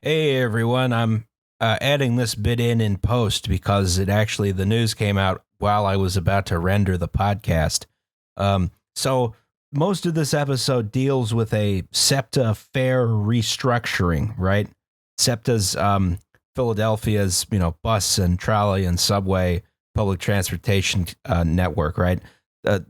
Hey everyone, I'm adding this bit in post because the news came out while I was about to render the podcast. So most of this episode deals with a SEPTA fare restructuring, right? SEPTA's Philadelphia's bus and trolley and subway public transportation network, right?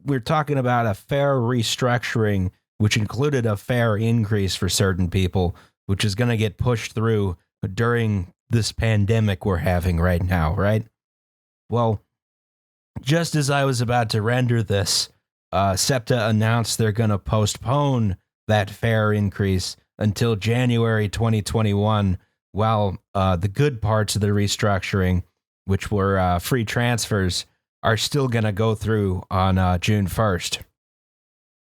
We're talking about a fare restructuring, which included a fare increase for certain people, which is going to get pushed through during this pandemic we're having right now, right? Well, just as I was about to render this, SEPTA announced they're going to postpone that fare increase until January 2021, while the good parts of the restructuring, which were free transfers, are still going to go through on June 1st.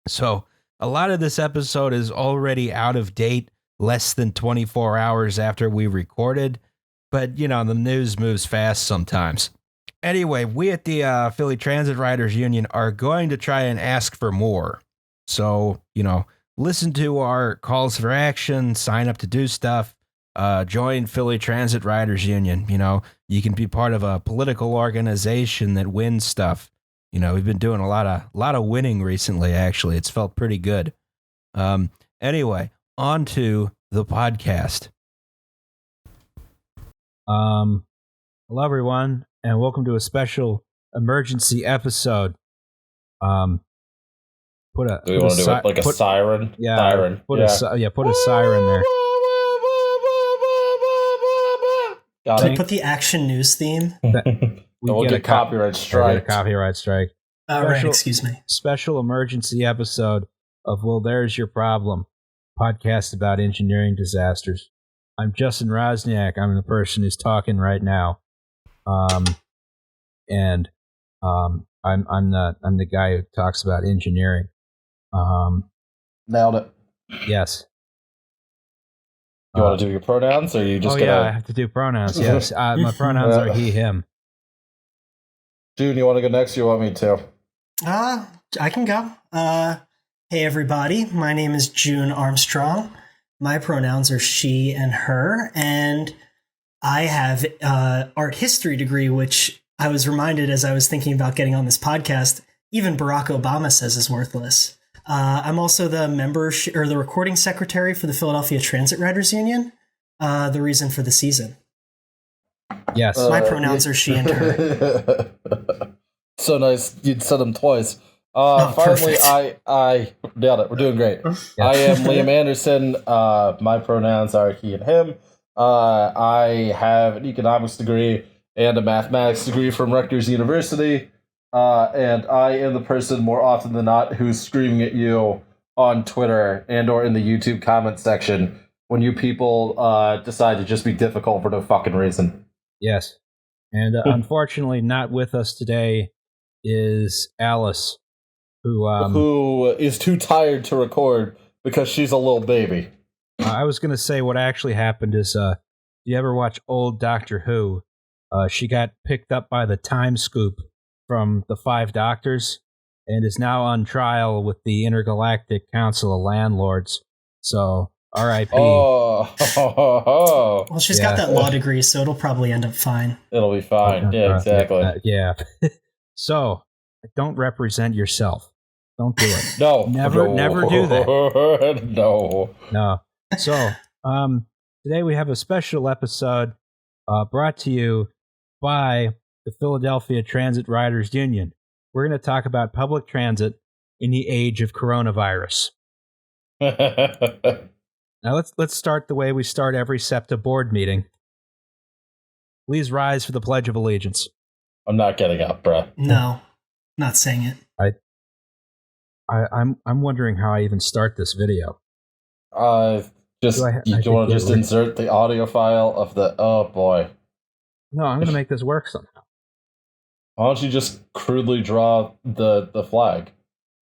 So a lot of this episode is already out of date, less than 24 hours after we recorded, but the news moves fast sometimes. Anyway, we at the Philly Transit Riders Union are going to try and ask for more. So, listen to our calls for action, sign up to do stuff, join Philly Transit Riders Union. You can be part of a political organization that wins stuff. We've been doing a lot of winning recently, actually. It's felt pretty good. Anyway, on to the podcast. Hello everyone, and welcome to a special emergency episode. Do we want to do it like a siren? Yeah, siren. Put a siren there. Can you put the Action News theme? We'll get a copyright strike. All right, excuse me. Special emergency episode of Well, There's Your Problem, podcast about engineering disasters. I'm Justin Rosniak. I'm the person who's talking right now. I'm the guy who talks about engineering. Nailed it. Yes. You want to do your pronouns, or you just? Yeah, I have to do pronouns. Yes, my pronouns are he, him. June, you want to go next? Or you want me to? I can go. Hey everybody, my name is June Armstrong. My pronouns are she and her, and I have an art history degree, which I was reminded as I was thinking about getting on this podcast, even Barack Obama says is worthless. I'm also the the recording secretary for the Philadelphia Transit Riders Union, the reason for the season. Yes. My pronouns are she and her. So nice. You'd said them twice. Finally, I nailed it. We're doing great. Yes. I am Liam Anderson. My pronouns are he and him. I have an economics degree and a mathematics degree from Rutgers University. And I am the person more often than not who's screaming at you on Twitter and or in the YouTube comment section when you people decide to just be difficult for no fucking reason. Yes. And unfortunately not with us today is Alice, who is too tired to record because she's a little baby. I was going to say what actually happened is, you ever watch old Doctor Who? She got picked up by the time scoop from the Five Doctors and is now on trial with the Intergalactic Council of Landlords. So, R.I.P. Oh. Well, she's got that law degree, so it'll probably end up fine. It'll be fine. Yeah, exactly. Yeah. So, don't represent yourself. Don't do it. No. Never do that. No. So, today we have a special episode brought to you by the Philadelphia Transit Riders Union. We're going to talk about public transit in the age of coronavirus. Now let's start the way we start every SEPTA board meeting. Please rise for the Pledge of Allegiance. I'm not getting up, bro. No, not saying it. I'm wondering how I even start this video. You want to just insert the audio file of the? Oh boy. No, I'm going to make this work somehow. Why don't you just crudely draw the flag?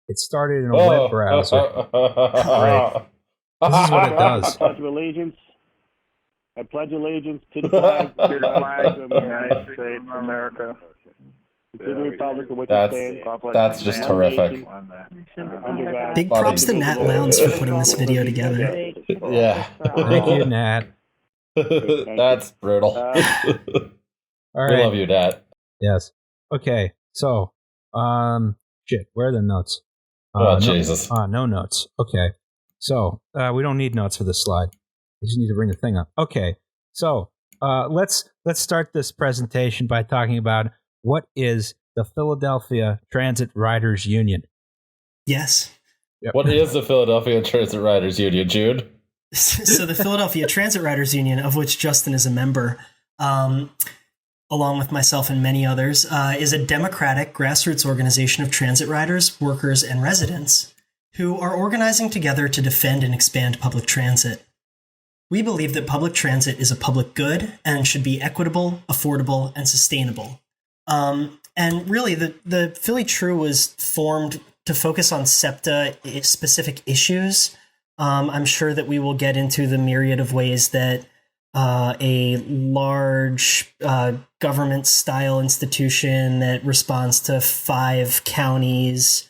It started in a web browser. Great. This is what it does. I pledge allegiance to the flag, to the flag of the United States of America. That's just terrific. Big props to Nat Lowndes for putting this video together. Yeah. Thank you, Nat. That's brutal. All We right. love you, Dad. Yes. Okay. So, shit. Where are the notes? Oh, Jesus. No notes. Okay. So, we don't need notes for this slide. We just need to bring the thing up. Okay. So, let's start this presentation by talking about what is the Philadelphia Transit Riders Union. Yes. Yep. What is the Philadelphia Transit Riders Union, Jude? So the Philadelphia Transit Riders Union, of which Justin is a member, along with myself and many others, is a democratic grassroots organization of transit riders, workers, and residents who are organizing together to defend and expand public transit. We believe that public transit is a public good and should be equitable, affordable, and sustainable. And really, the Philly TRU was formed to focus on SEPTA specific issues. I'm sure that we will get into the myriad of ways that a large government-style institution that responds to 5 counties,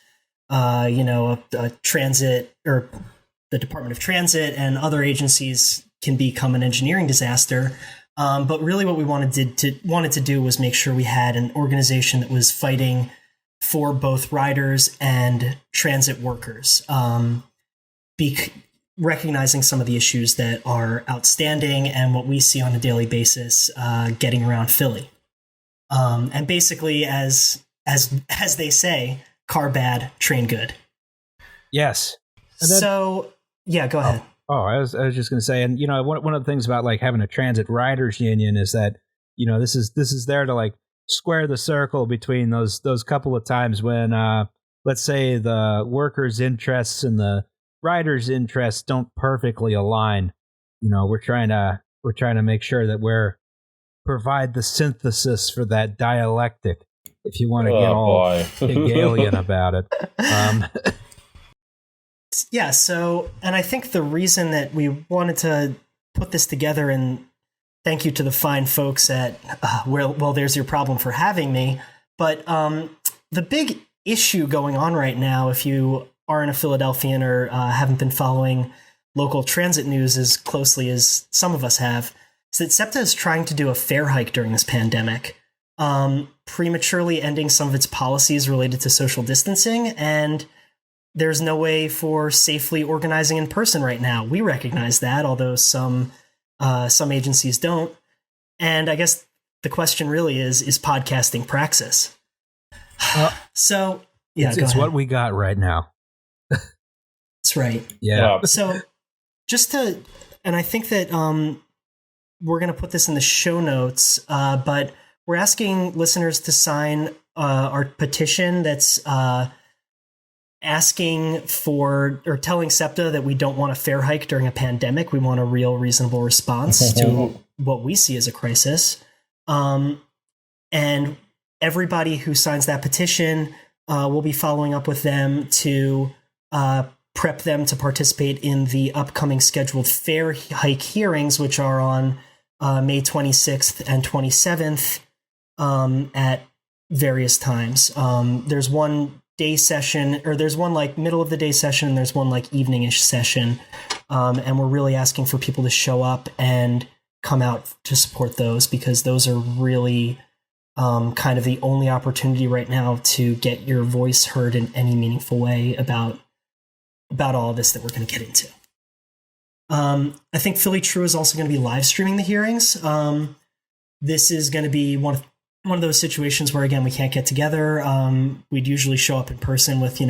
a transit or the Department of Transit and other agencies can become an engineering disaster. But really, what we wanted to do was make sure we had an organization that was fighting for both riders and transit workers. Recognizing some of the issues that are outstanding and what we see on a daily basis getting around Philly. And basically, as they say, car bad, train good. Yes. So, yeah, go ahead. I was just going to say, and one of the things about like having a transit riders union is that this is there to like square the circle between those couple of times when let's say the workers' interests and the riders' interests don't perfectly align. We're trying to make sure that we're provide the synthesis for that dialectic. If you want to get all Hegelian about it. Yeah, so, and I think the reason that we wanted to put this together, and thank you to the fine folks at, well, there's your problem for having me, but the big issue going on right now, if you aren't a Philadelphian or haven't been following local transit news as closely as some of us have, is that SEPTA is trying to do a fare hike during this pandemic, prematurely ending some of its policies related to social distancing, and there's no way for safely organizing in person right now. We recognize that, although some agencies don't. And I guess the question really is podcasting praxis? So, yeah, it's what we got right now. That's right. Yeah. So and I think that we're going to put this in the show notes, but we're asking listeners to sign our petition that's asking for or telling SEPTA that we don't want a fare hike during a pandemic. We want a real, reasonable response to what we see as a crisis. And everybody who signs that petition, we'll be following up with them to prep them to participate in the upcoming scheduled fare hike hearings, which are on May 26th and 27th at various times. There's one day session, or there's one like middle of the day session, and there's one like evening-ish session. And we're really asking for people to show up and come out to support those, because those are really kind of the only opportunity right now to get your voice heard in any meaningful way about all of this that we're going to get into. I think Philly TRU is also going to be live streaming the hearings. This is going to be one of those situations where, again, we can't get together. We'd usually show up in person with,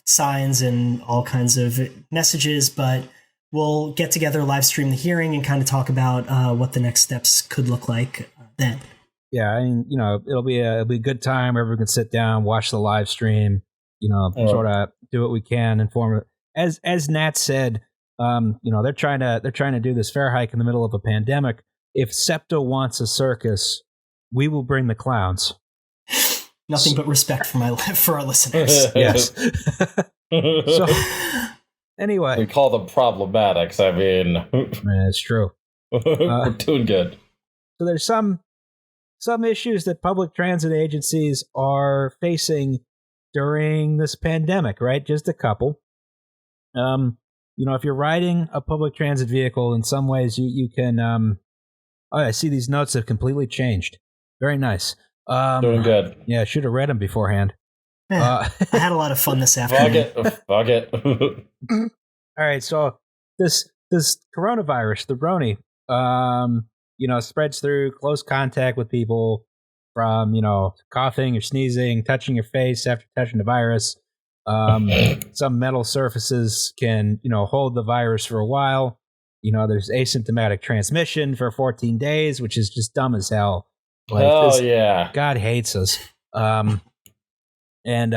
signs and all kinds of messages, but we'll get together, live stream the hearing, and kind of talk about what the next steps could look like then. Yeah, I mean, it'll be a good time. Everyone can sit down, watch the live stream, sort of do what we can, inform. As Nat said, they're trying to do this fare hike in the middle of a pandemic. If SEPTA wants a circus, we will bring the clowns. Nothing but respect for our listeners. Yes. So, anyway, we call them problematics. I mean, it's true. We're doing good. So there's some issues that public transit agencies are facing during this pandemic, right? Just a couple. if you're riding a public transit vehicle, in some ways you can. I see these notes have completely changed. Very nice. Doing good. Yeah, I should have read them beforehand. Yeah, I had a lot of fun this afternoon. Fuck it. All right, so this coronavirus, the Roni, spreads through close contact with people from, coughing or sneezing, touching your face after touching the virus. Some metal surfaces can, hold the virus for a while. There's asymptomatic transmission for 14 days, which is just dumb as hell. Yeah. God hates us. And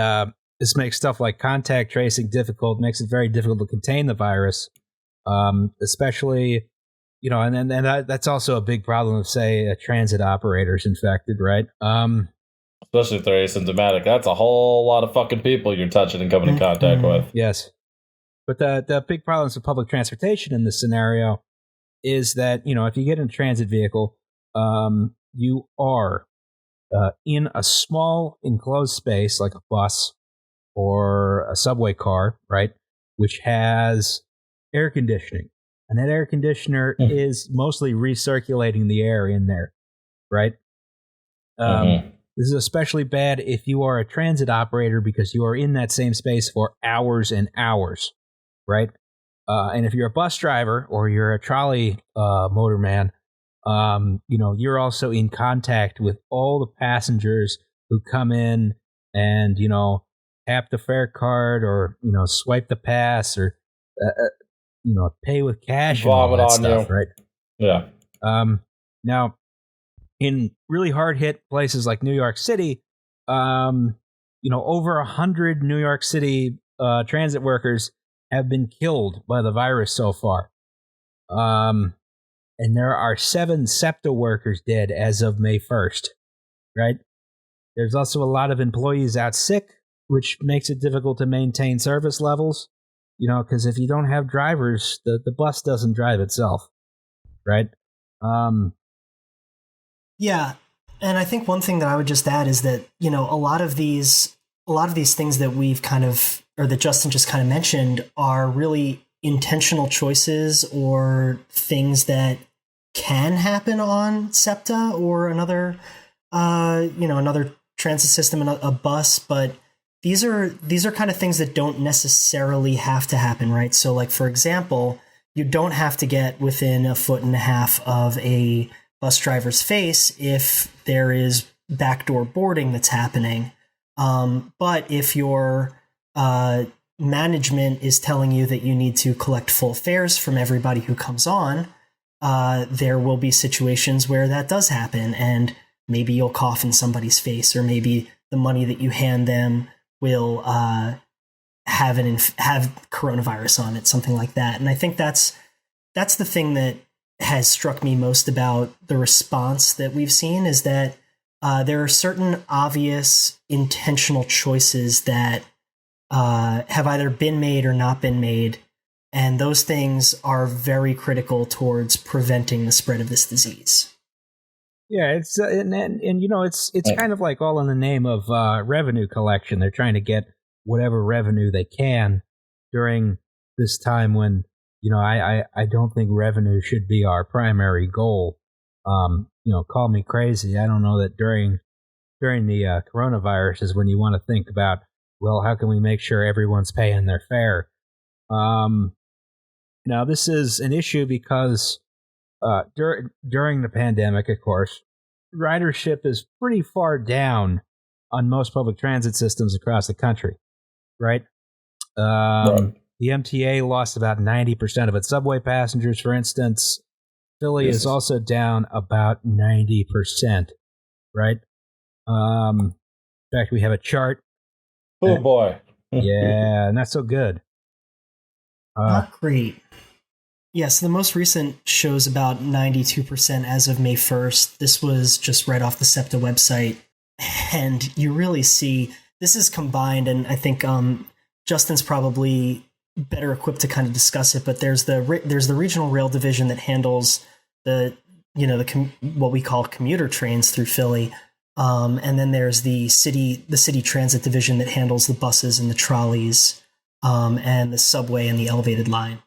this makes stuff like contact tracing difficult, makes it very difficult to contain the virus, especially, and then that's also a big problem of, say, a transit operator's infected, right? Especially if they're asymptomatic. That's a whole lot of fucking people you're touching and coming in contact with. Yes. But the big problems with public transportation in this scenario is that, if you get in a transit vehicle, you are in a small enclosed space like a bus or a subway car, right, which has air conditioning. And that air conditioner is mostly recirculating the air in there, right? This is especially bad if you are a transit operator because you are in that same space for hours and hours, right? And if you're a bus driver or you're a trolley motorman, you're also in contact with all the passengers who come in and, tap the fare card or, swipe the pass or, pay with cash and all that stuff, right? Yeah. Now, in really hard hit places like New York City, over 100 New York City transit workers have been killed by the virus so far. And there are 7 SEPTA workers dead as of May 1st, right? There's also a lot of employees out sick, which makes it difficult to maintain service levels, because if you don't have drivers, the bus doesn't drive itself, right? Yeah, and I think one thing that I would just add is that, a lot of these things that we've that Justin just kind of mentioned are really intentional choices or things that can happen on SEPTA or another transit system, a bus, but these are kind of things that don't necessarily have to happen, right? So, like, for example, you don't have to get within 1.5 feet of a bus driver's face if there is backdoor boarding that's happening. But if your management is telling you that you need to collect full fares from everybody who comes on, there will be situations where that does happen, and maybe you'll cough in somebody's face, or maybe the money that you hand them will have coronavirus on it, something like that. And I think that's the thing that has struck me most about the response that we've seen, is that there are certain obvious intentional choices that have either been made or not been made, and those things are very critical towards preventing the spread of this disease. Yeah, it's it's kind of like all in the name of revenue collection. They're trying to get whatever revenue they can during this time when, I don't think revenue should be our primary goal. Call me crazy. I don't know that during the coronavirus is when you want to think about, well, how can we make sure everyone's paying their fare? Now, this is an issue because during the pandemic, of course, ridership is pretty far down on most public transit systems across the country, right? Right. The MTA lost about 90% of its subway passengers, for instance. Philly is also down about 90%, right? In fact, we have a chart. Oh, boy. Yeah, not so good. Not great. Yeah, so the most recent shows about 92% as of May 1st. This was just right off the SEPTA website. And you really see, this is combined, and I think Justin's probably better equipped to kind of discuss it, but there's the regional rail division that handles what we call commuter trains through Philly. And then there's the city transit division that handles the buses and the trolleys, and the subway and the elevated line.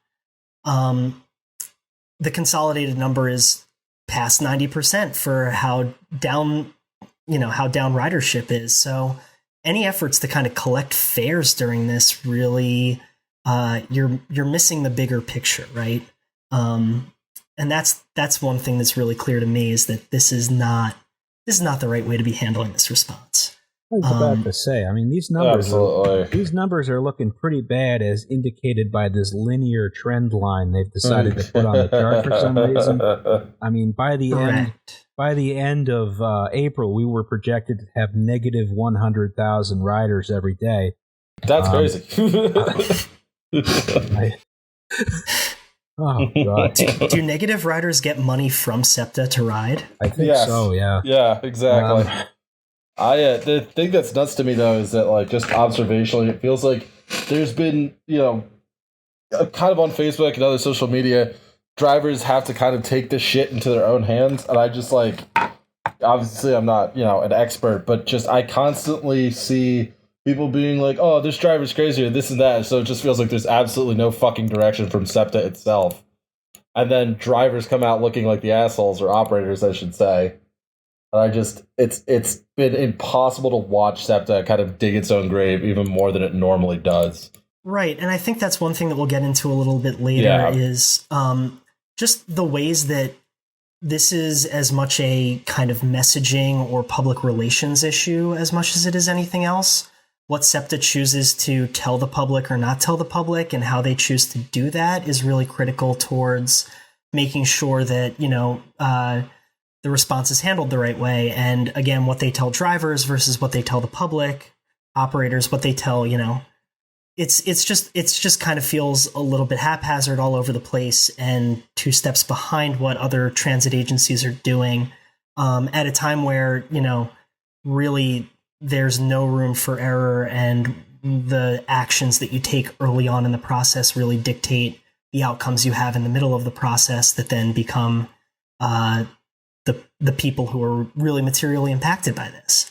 the consolidated number is past 90% for how down ridership is. So any efforts to kind of collect fares during this really, you're missing the bigger picture, right? And that's one thing that's really clear to me, is that this is not the right way to be handling this response. I was about to say, I mean, these numbers are looking pretty bad, as indicated by this linear trend line they've decided to put on the chart for some reason. I mean, by the end of April, we were projected to have negative 100,000 riders every day. That's crazy. Oh God! Do negative riders get money from SEPTA to ride? I think so. Yeah. Yeah. Exactly. The thing that's nuts to me though is that, like, just observationally, it feels like there's been, kind of on Facebook and other social media, drivers have to kind of take this shit into their own hands, and I just, like, obviously I'm not an expert, but just I constantly see people being like, oh, this driver's crazy or this and that, so it just feels like there's absolutely no fucking direction from SEPTA itself, and then drivers come out looking like the assholes, or operators I should say. It's been impossible to watch SEPTA kind of dig its own grave even more than it normally does. Right, and I think that's one thing that we'll get into a little bit later is just the ways that this is as much a kind of messaging or public relations issue as much as it is anything else. What SEPTA chooses to tell the public or not tell the public, and how they choose to do that, is really critical towards making sure that, the response is handled the right way. And again, what they tell drivers versus what they tell the public, operators, what they tell, it's just kind of feels a little bit haphazard all over the place, and two steps behind what other transit agencies are doing, at a time where, really there's no room for error, and the actions that you take early on in the process really dictate the outcomes you have in the middle of the process that then become the people who are really materially impacted by this.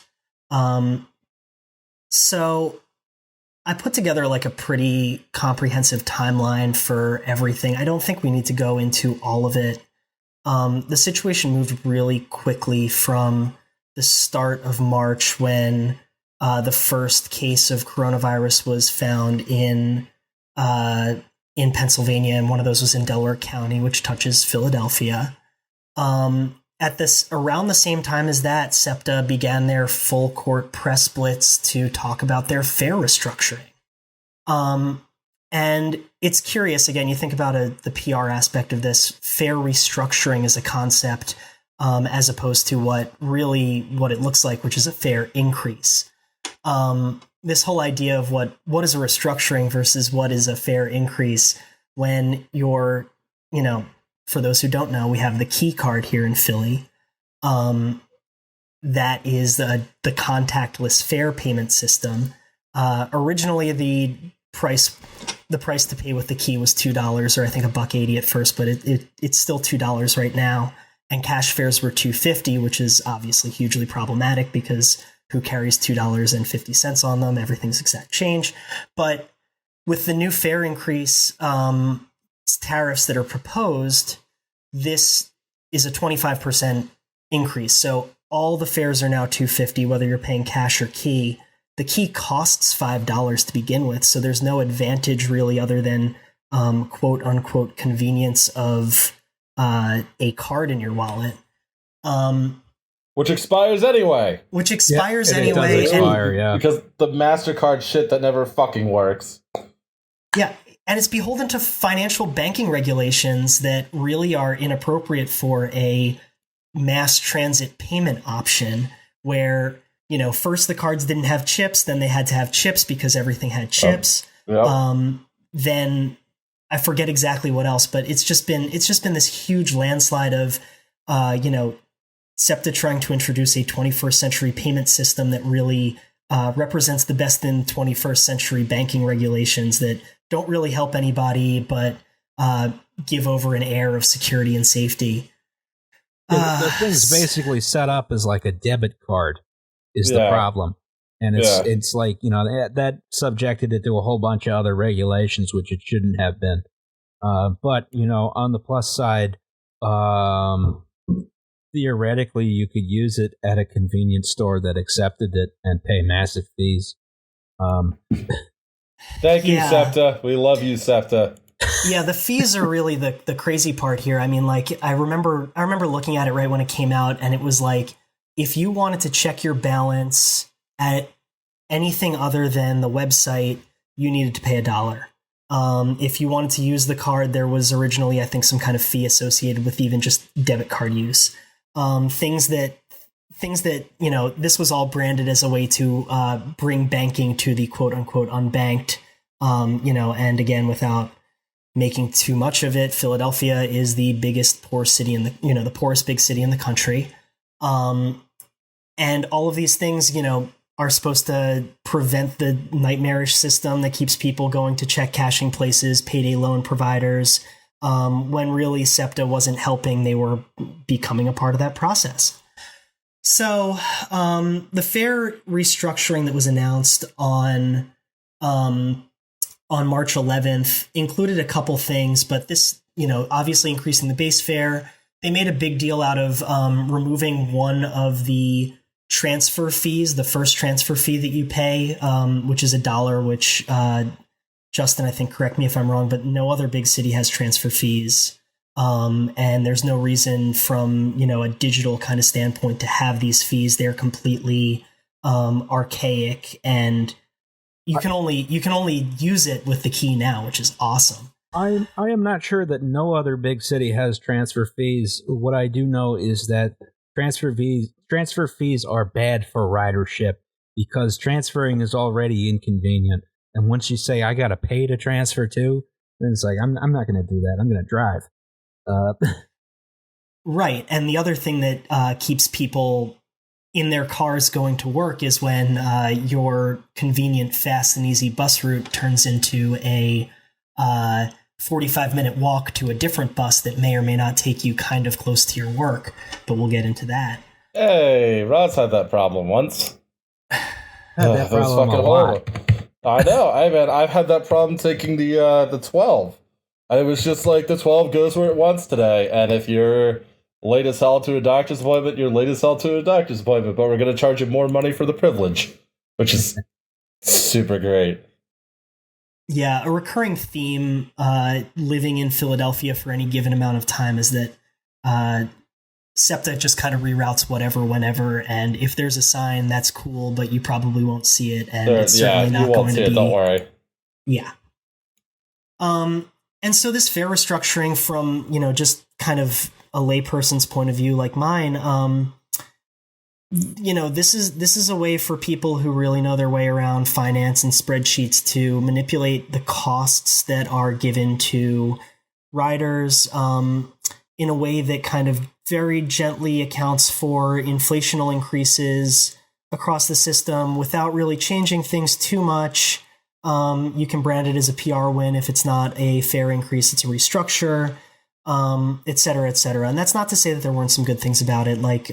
So I put together like a pretty comprehensive timeline for everything. I don't think we need to go into all of it. The situation moved really quickly from the start of March, when the first case of coronavirus was found in Pennsylvania, and one of those was in Delaware County, which touches Philadelphia. Around the same time as that, SEPTA began their full court press blitz to talk about their fare restructuring. And it's curious, again, you think about the PR aspect of this, fare restructuring is a concept, as opposed to what it looks like, which is a fare increase. This whole idea of what is a restructuring versus what is a fare increase, when you're, for those who don't know, we have the key card here in Philly. That is the contactless fare payment system. Originally, the price to pay with the key was $2, or I think $1.80 at first, but it's still $2 right now. And cash fares were $2.50, which is obviously hugely problematic, because who carries $2.50 on them? Everything's exact change. But with the new fare increase, tariffs that are proposed, this is a 25% increase. So all the fares are now $2.50, whether you're paying cash or key. The key costs $5 to begin with, so there's no advantage really other than quote unquote convenience of a card in your wallet. Which expires anyway. Which expires anyway. It does expire, because the MasterCard shit that never fucking works. Yeah. And it's beholden to financial banking regulations that really are inappropriate for a mass transit payment option, where, first the cards didn't have chips, then they had to have chips because everything had chips. Then I forget exactly what else, but it's just been this huge landslide of, SEPTA trying to introduce a 21st century payment system that really represents the best in 21st century banking regulations that don't really help anybody, but give over an air of security and safety. The thing's basically set up as like a debit card is the problem. And it's like, that subjected it to a whole bunch of other regulations, which it shouldn't have been. But, on the plus side, theoretically, you could use it at a convenience store that accepted it and pay massive fees. Thank you, SEPTA. We love you, SEPTA. Yeah, the fees are really the crazy part here. I mean, like, I remember looking at it right when it came out, and it was like, if you wanted to check your balance at anything other than the website, you needed to pay $1. If you wanted to use the card, there was originally, I think, some kind of fee associated with even just debit card use. Things that, this was all branded as a way to bring banking to the quote unquote unbanked, and again, without making too much of it, Philadelphia is the biggest poor city the poorest big city in the country. And all of these things, are supposed to prevent the nightmarish system that keeps people going to check cashing places, payday loan providers, when really SEPTA wasn't helping. They were becoming a part of that process. So the fare restructuring that was announced on March 11th included a couple things, but this, obviously increasing the base fare. They made a big deal out of removing one of the transfer fees, the first transfer fee that you pay, which is $1, which Justin, I think, correct me if I'm wrong, but no other big city has transfer fees. And there's no reason from, a digital kind of standpoint to have these fees. They're completely archaic, and you can only use it with the key now, which is awesome. I am not sure that no other big city has transfer fees. What I do know is that transfer fees are bad for ridership because transferring is already inconvenient. And once you say, I got to pay to transfer too, then it's like, I'm not going to do that. I'm going to drive. Right. And the other thing that keeps people in their cars going to work is when your convenient, fast, and easy bus route turns into a 45-minute walk to a different bus that may or may not take you kind of close to your work. But we'll get into that. Hey, Rod's had that problem once. That was fucking horrible. I know. I've had that problem taking the 12. And it was just like the 12 goes where it wants today. And if you're late as hell to a doctor's appointment, you're late as hell to a doctor's appointment. But we're going to charge you more money for the privilege, which is super great. Yeah, a recurring theme living in Philadelphia for any given amount of time is that SEPTA just kind of reroutes whatever, whenever, and if there's a sign, that's cool, but you probably won't see it, and it's certainly not going to be. Don't worry. Yeah. And so this fare restructuring from, just kind of a layperson's point of view like mine, this is a way for people who really know their way around finance and spreadsheets to manipulate the costs that are given to riders in a way that kind of very gently accounts for inflational increases across the system without really changing things too much. You can brand it as a PR win if it's not a fare increase, it's a restructure, et cetera, et cetera. And that's not to say that there weren't some good things about it, like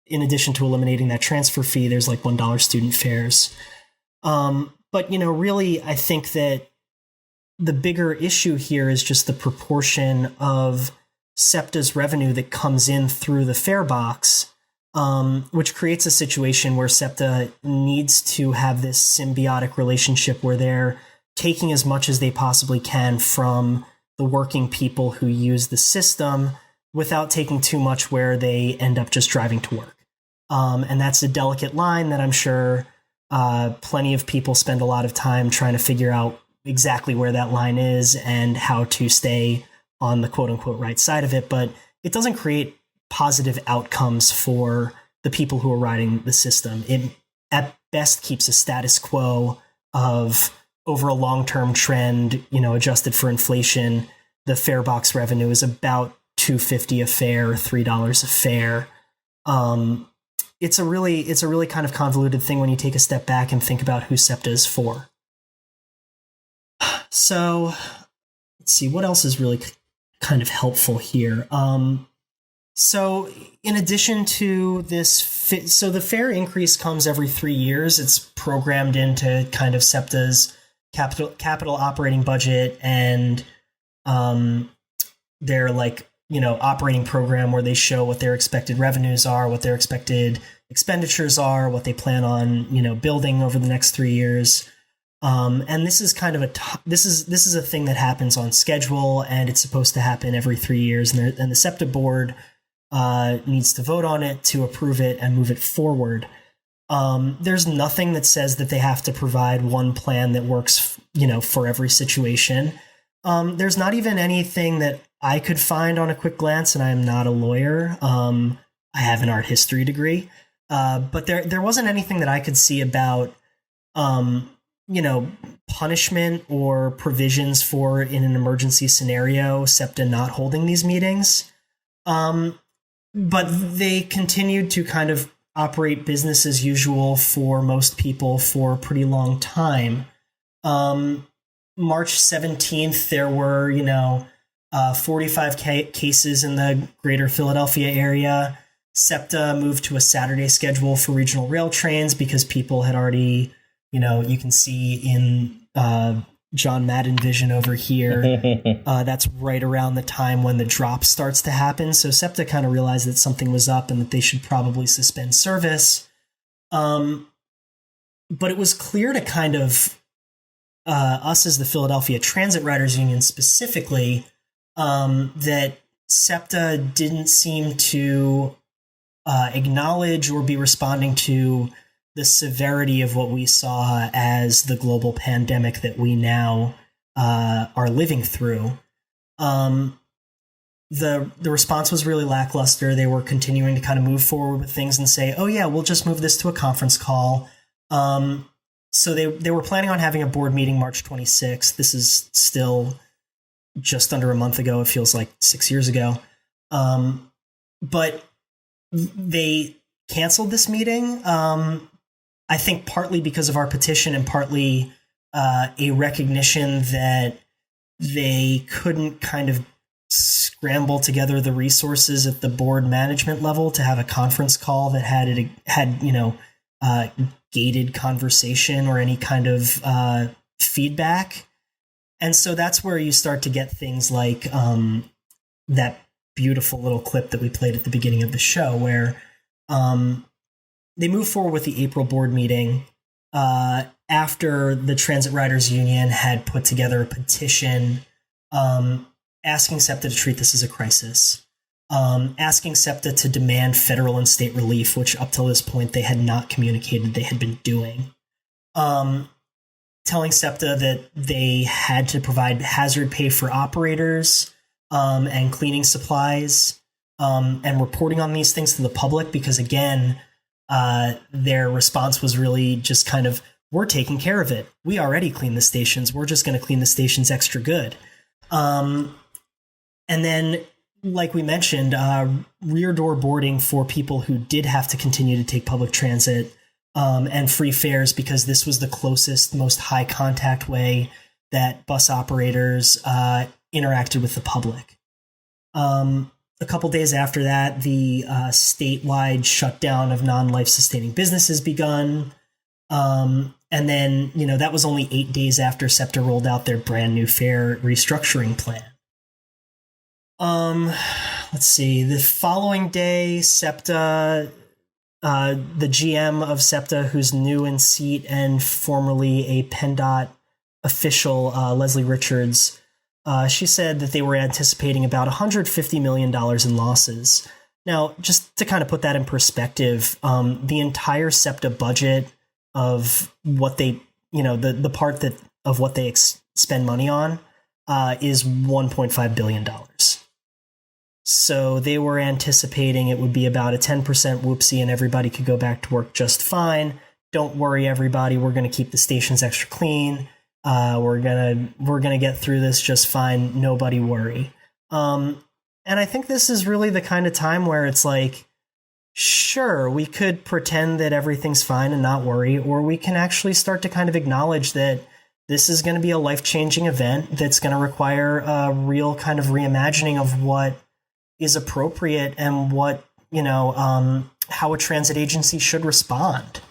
in addition to eliminating that transfer fee, there's like $1 student fares. But, really, I think that the bigger issue here is just the proportion of SEPTA's revenue that comes in through the fare box, which creates a situation where SEPTA needs to have this symbiotic relationship where they're taking as much as they possibly can from the working people who use the system without taking too much where they end up just driving to work. And that's a delicate line that I'm sure plenty of people spend a lot of time trying to figure out exactly where that line is and how to stay on the quote-unquote right side of it. But it doesn't create positive outcomes for the people who are riding the system. It, at best, keeps a status quo of, over a long-term trend, adjusted for inflation, the fare box revenue is about $2.50 a fare, $3 a fare. It's a really kind of convoluted thing when you take a step back and think about who SEPTA is for. So let's see, what else is really kind of helpful here. So in addition to this, so the fare increase comes every 3 years. It's programmed into kind of SEPTA's capital operating budget, and their operating program where they show what their expected revenues are, what their expected expenditures are, what they plan on, building over the next 3 years. And this is kind of this is a thing that happens on schedule, and it's supposed to happen every 3 years. And the SEPTA board needs to vote on it to approve it and move it forward. There's nothing that says that they have to provide one plan that works, for every situation. There's not even anything that I could find on a quick glance, and I am not a lawyer. I have an art history degree, but there wasn't anything that I could see about, punishment or provisions for, in an emergency scenario, SEPTA not holding these meetings. But they continued to kind of operate business as usual for most people for a pretty long time. March 17th, there were, 45 cases in the greater Philadelphia area. SEPTA moved to a Saturday schedule for regional rail trains because people had already, you can see in John Madden vision over here, that's right around the time when the drop starts to happen. So SEPTA kind of realized that something was up and that they should probably suspend service. But it was clear to kind of us as the Philadelphia Transit Riders Union specifically, that SEPTA didn't seem to acknowledge or be responding to the severity of what we saw as the global pandemic that we now are living through. The response was really lackluster. They were continuing to kind of move forward with things and say, oh yeah, we'll just move this to a conference call. So they were planning on having a board meeting March 26th. This is still just under a month ago. It feels like 6 years ago. But they canceled this meeting. I think partly because of our petition and partly a recognition that they couldn't kind of scramble together the resources at the board management level to have a conference call that had gated conversation or any kind of feedback. And so that's where you start to get things like that beautiful little clip that we played at the beginning of the show where they move forward with the April board meeting after the Transit Riders Union had put together a petition asking SEPTA to treat this as a crisis, asking SEPTA to demand federal and state relief, which up till this point they had not communicated they had been doing, telling SEPTA that they had to provide hazard pay for operators and cleaning supplies, and reporting on these things to the public because, again, their response was really just kind of, we're taking care of it. We already clean the stations. We're just going to clean the stations extra good. And then, like we mentioned, rear door boarding for people who did have to continue to take public transit and free fares because this was the closest, most high contact way that bus operators interacted with the public. A couple days after that, the statewide shutdown of non-life sustaining businesses begun. And then, that was only 8 days after SEPTA rolled out their brand new fare restructuring plan. Let's see. The following day, SEPTA, the GM of SEPTA, who's new in seat and formerly a PennDOT official, Leslie Richards, she said that they were anticipating about $150 million in losses. Now, just to kind of put that in perspective, the entire SEPTA budget of what they, the part that of what they spend money on is $1.5 billion. So they were anticipating it would be about a 10% whoopsie and everybody could go back to work just fine. Don't worry, everybody. We're going to keep the stations extra clean. We're gonna get through this just fine. Nobody worry. And I think this is really the kind of time where it's like, sure, we could pretend that everything's fine and not worry, or we can actually start to kind of acknowledge that this is going to be a life-changing event that's going to require a real kind of reimagining of what is appropriate and what, how a transit agency should respond.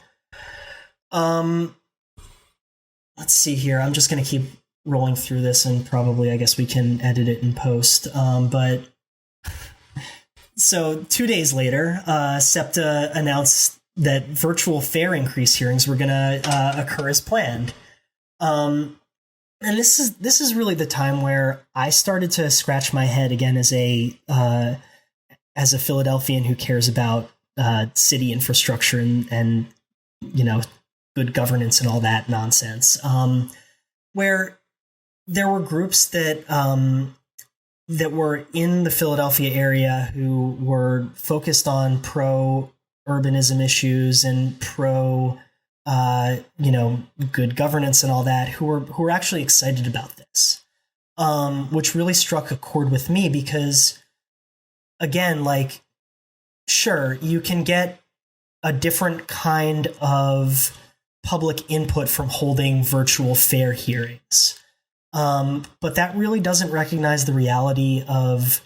Let's see here. I'm just going to keep rolling through this, and probably I guess we can edit it in post. But so 2 days later, SEPTA announced that virtual fare increase hearings were going to occur as planned. And this is really the time where I started to scratch my head again as a Philadelphian who cares about city infrastructure and good governance and all that nonsense. Where there were groups that were in the Philadelphia area who were focused on pro-urbanism issues and good governance and all that, who were actually excited about this, which really struck a chord with me because, again, like, sure, you can get a different kind of public input from holding virtual fare hearings. But that really doesn't recognize the reality of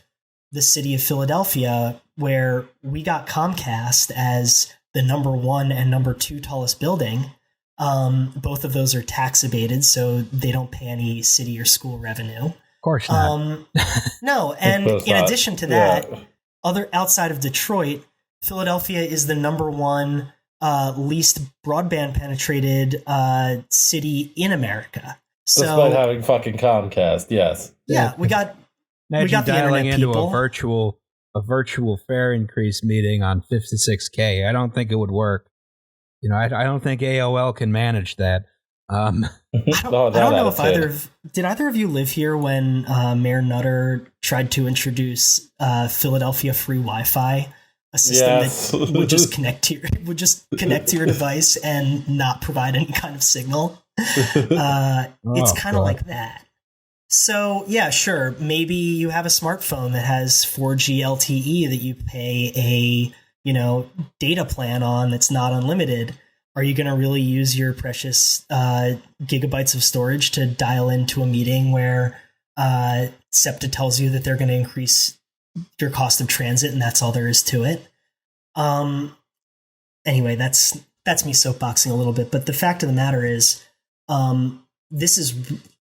the city of Philadelphia, where we got Comcast as the number 1 and number 2 tallest building. Both of those are tax abated, so they don't pay any city or school revenue. Of course not. No, and in addition to that, outside of Detroit, Philadelphia is the number 1 least broadband penetrated city in America. So, despite having fucking Comcast, yes. Yeah, we got Imagine the dialing internet into people. a virtual fare increase meeting on 56K. I don't think it would work. I don't think AOL can manage that. I don't know if did either of you live here when Mayor Nutter tried to introduce Philadelphia free Wi-Fi, a system that would just connect to your device and not provide any kind of signal. It's kind of like that. So yeah, sure. Maybe you have a smartphone that has 4G LTE that you pay a data plan on that's not unlimited. Are you going to really use your precious gigabytes of storage to dial into a meeting where SEPTA tells you that they're going to increase your cost of transit and that's all there is to it? Anyway, that's me soapboxing a little bit. But the fact of the matter is, this is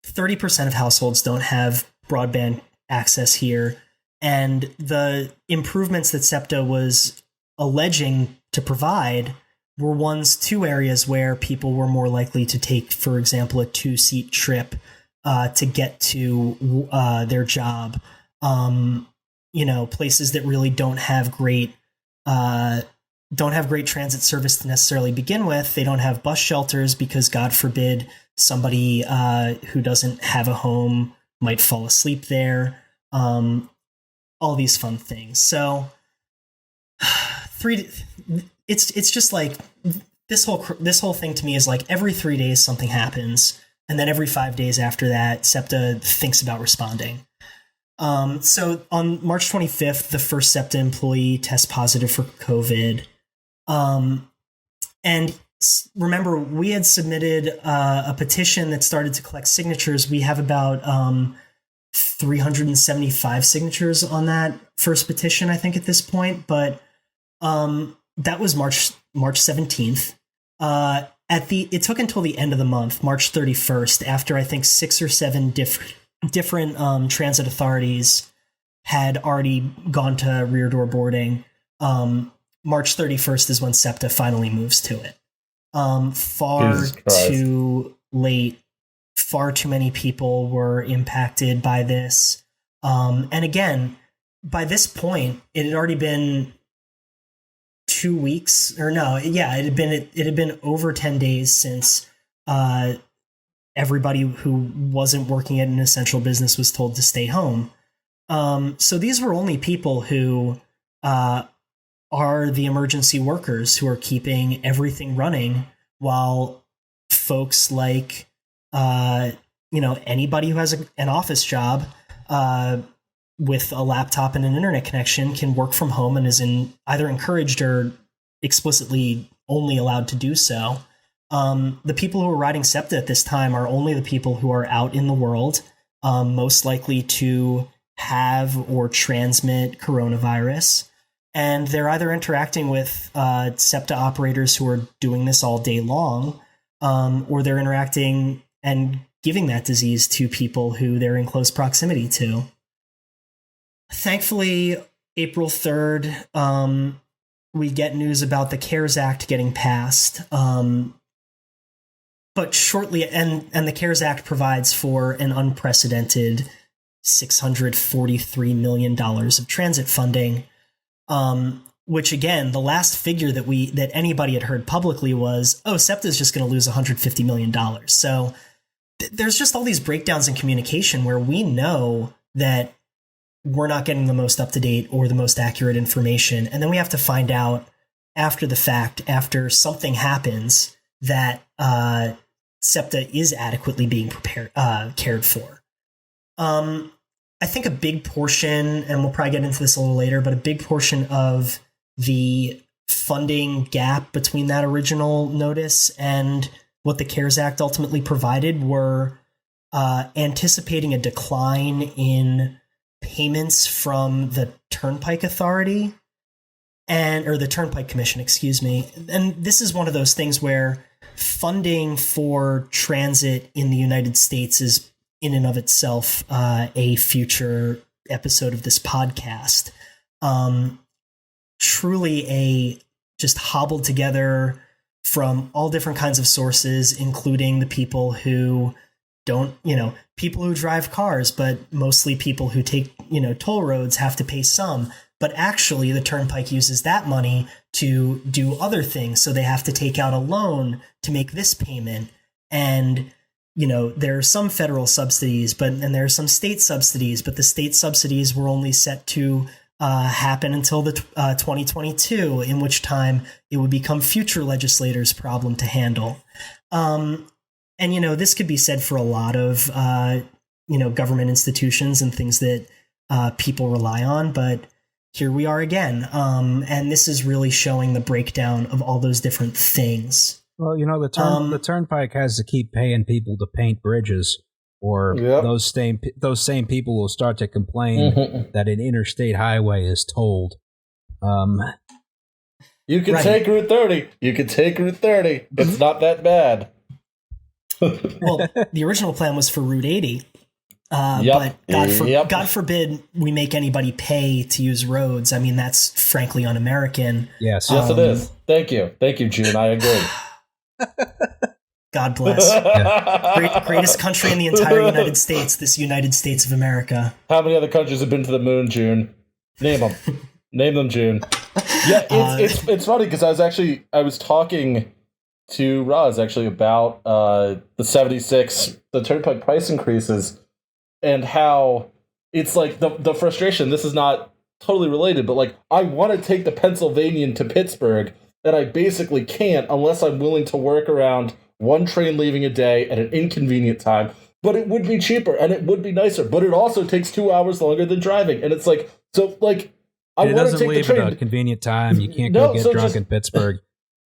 30% of households don't have broadband access here. And the improvements that SEPTA was alleging to provide were two areas where people were more likely to take, for example, a 2-seat trip to get to their job. Places that really don't have great transit service to necessarily begin with. They don't have bus shelters because, God forbid, somebody who doesn't have a home might fall asleep there. All these fun things. So, it's just like this whole thing to me is like every 3 days something happens, and then every 5 days after that, SEPTA thinks about responding. So on March 25th, the first SEPTA employee tests positive for COVID. And remember, we had submitted a petition that started to collect signatures. We have about 375 signatures on that first petition, I think, at this point. But that was March 17th. It took until the end of the month, March 31st, after I think 6 or 7 different transit authorities had already gone to rear door boarding. March 31st is when SEPTA finally moves to it. Far too late. Far too many people were impacted by this. And again, by this point, it had already been 2 weeks, or no, yeah, it had been over 10 days since everybody who wasn't working at an essential business was told to stay home. So these were only people who are the emergency workers who are keeping everything running, while folks like anybody who has an office job with a laptop and an internet connection can work from home and is either encouraged or explicitly only allowed to do so. The people who are riding SEPTA at this time are only the people who are out in the world, most likely to have or transmit coronavirus. And they're either interacting with SEPTA operators who are doing this all day long, or they're interacting and giving that disease to people who they're in close proximity to. Thankfully, April 3rd, we get news about the CARES Act getting passed. But shortly, and the CARES Act provides for an unprecedented $643 million of transit funding, which again, the last figure that anybody had heard publicly was, SEPTA is just going to lose $150 million. So there's just all these breakdowns in communication where we know that we're not getting the most up-to-date or the most accurate information. And then we have to find out after the fact, after something happens, that SEPTA is adequately being cared for. I think a big portion, and we'll probably get into this a little later, but a big portion of the funding gap between that original notice and what the CARES Act ultimately provided were anticipating a decline in payments from the Turnpike Authority or the Turnpike Commission, excuse me. And this is one of those things where funding for transit in the United States is in and of itself a future episode of this podcast. Truly a just hobbled together from all different kinds of sources, including the people who people who drive cars, but mostly people who take, toll roads have to pay some. But actually, the Turnpike uses that money to do other things. So they have to take out a loan to make this payment. And, there are some federal subsidies, and there are some state subsidies, but the state subsidies were only set to happen until the 2022, in which time it would become future legislators' problem to handle. And, this could be said for a lot of, government institutions and things that people rely on, but here we are again. And this is really showing the breakdown of all those different things. Well, the Turnpike has to keep paying people to paint bridges, or those same people will start to complain that an interstate highway is tolled. You can take Route 30. It's not that bad. Well, the original plan was for Route 80. But God forbid we make anybody pay to use roads. I mean, that's frankly un-American. Yes, it is. Thank you, June. I agree. God bless. Greatest country in the entire United States, this United States of America. How many other countries have been to the moon, June? Name them. Name them, June. Yeah, it's funny because I was talking to Roz actually about the Turnpike price increases, and how it's like the frustration. This is not totally related, but like I want to take the Pennsylvanian to Pittsburgh, and I basically can't unless I'm willing to work around one train leaving a day at an inconvenient time. But it would be cheaper and it would be nicer. But it also takes 2 hours longer than driving. And it's like, so like, I want to take the train. At a convenient time. You can't go get drunk in Pittsburgh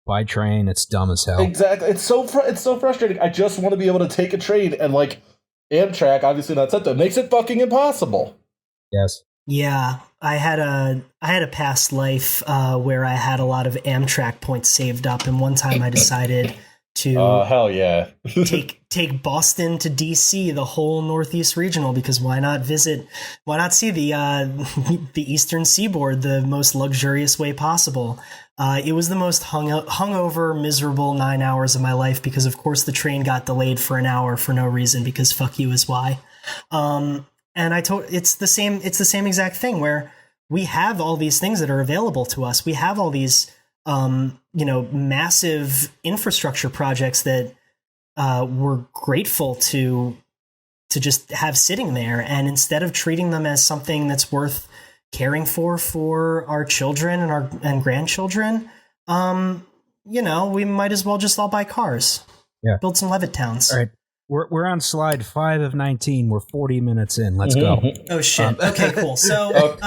by train. It's dumb as hell. Exactly. It's so frustrating. I just want to be able to take a train, and like Amtrak, obviously not SEPTA, makes it fucking impossible. Yes. Yeah, I had a past life where I had a lot of Amtrak points saved up, and one time I decided to hell yeah take Boston to DC, the whole Northeast Regional, because why not see the Eastern Seaboard the most luxurious way possible. It was the most hungover, miserable 9 hours of my life because, of course, the train got delayed for an hour for no reason because fuck you is why. And it's the same exact thing where we have all these things that are available to us. We have all these, massive infrastructure projects that we're grateful to just have sitting there. And instead of treating them as something that's worth caring for our children and grandchildren, we might as well just all buy cars. Yeah. Build some Levittowns. All right. We're on slide 5 of 19. We're 40 minutes in. Let's go. Oh, shit. Okay, cool. So,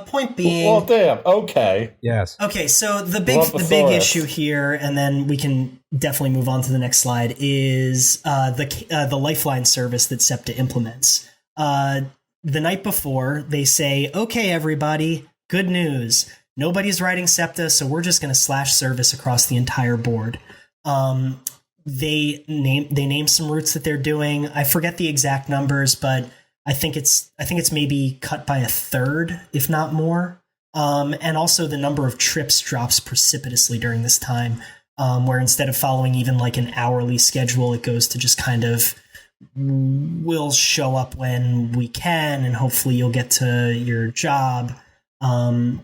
point being... Well, damn. Okay. Yes. Okay, so the big issue here, and then we can definitely move on to the next slide, is the Lifeline service that SEPTA implements. The night before, they say, okay, everybody, good news. Nobody's writing SEPTA, so we're just going to slash service across the entire board. they name some routes that they're doing. I forget the exact numbers, but I think it's maybe cut by a third, if not more. And also the number of trips drops precipitously during this time, where instead of following even like an hourly schedule, it goes to just kind of, we'll show up when we can, and hopefully you'll get to your job. And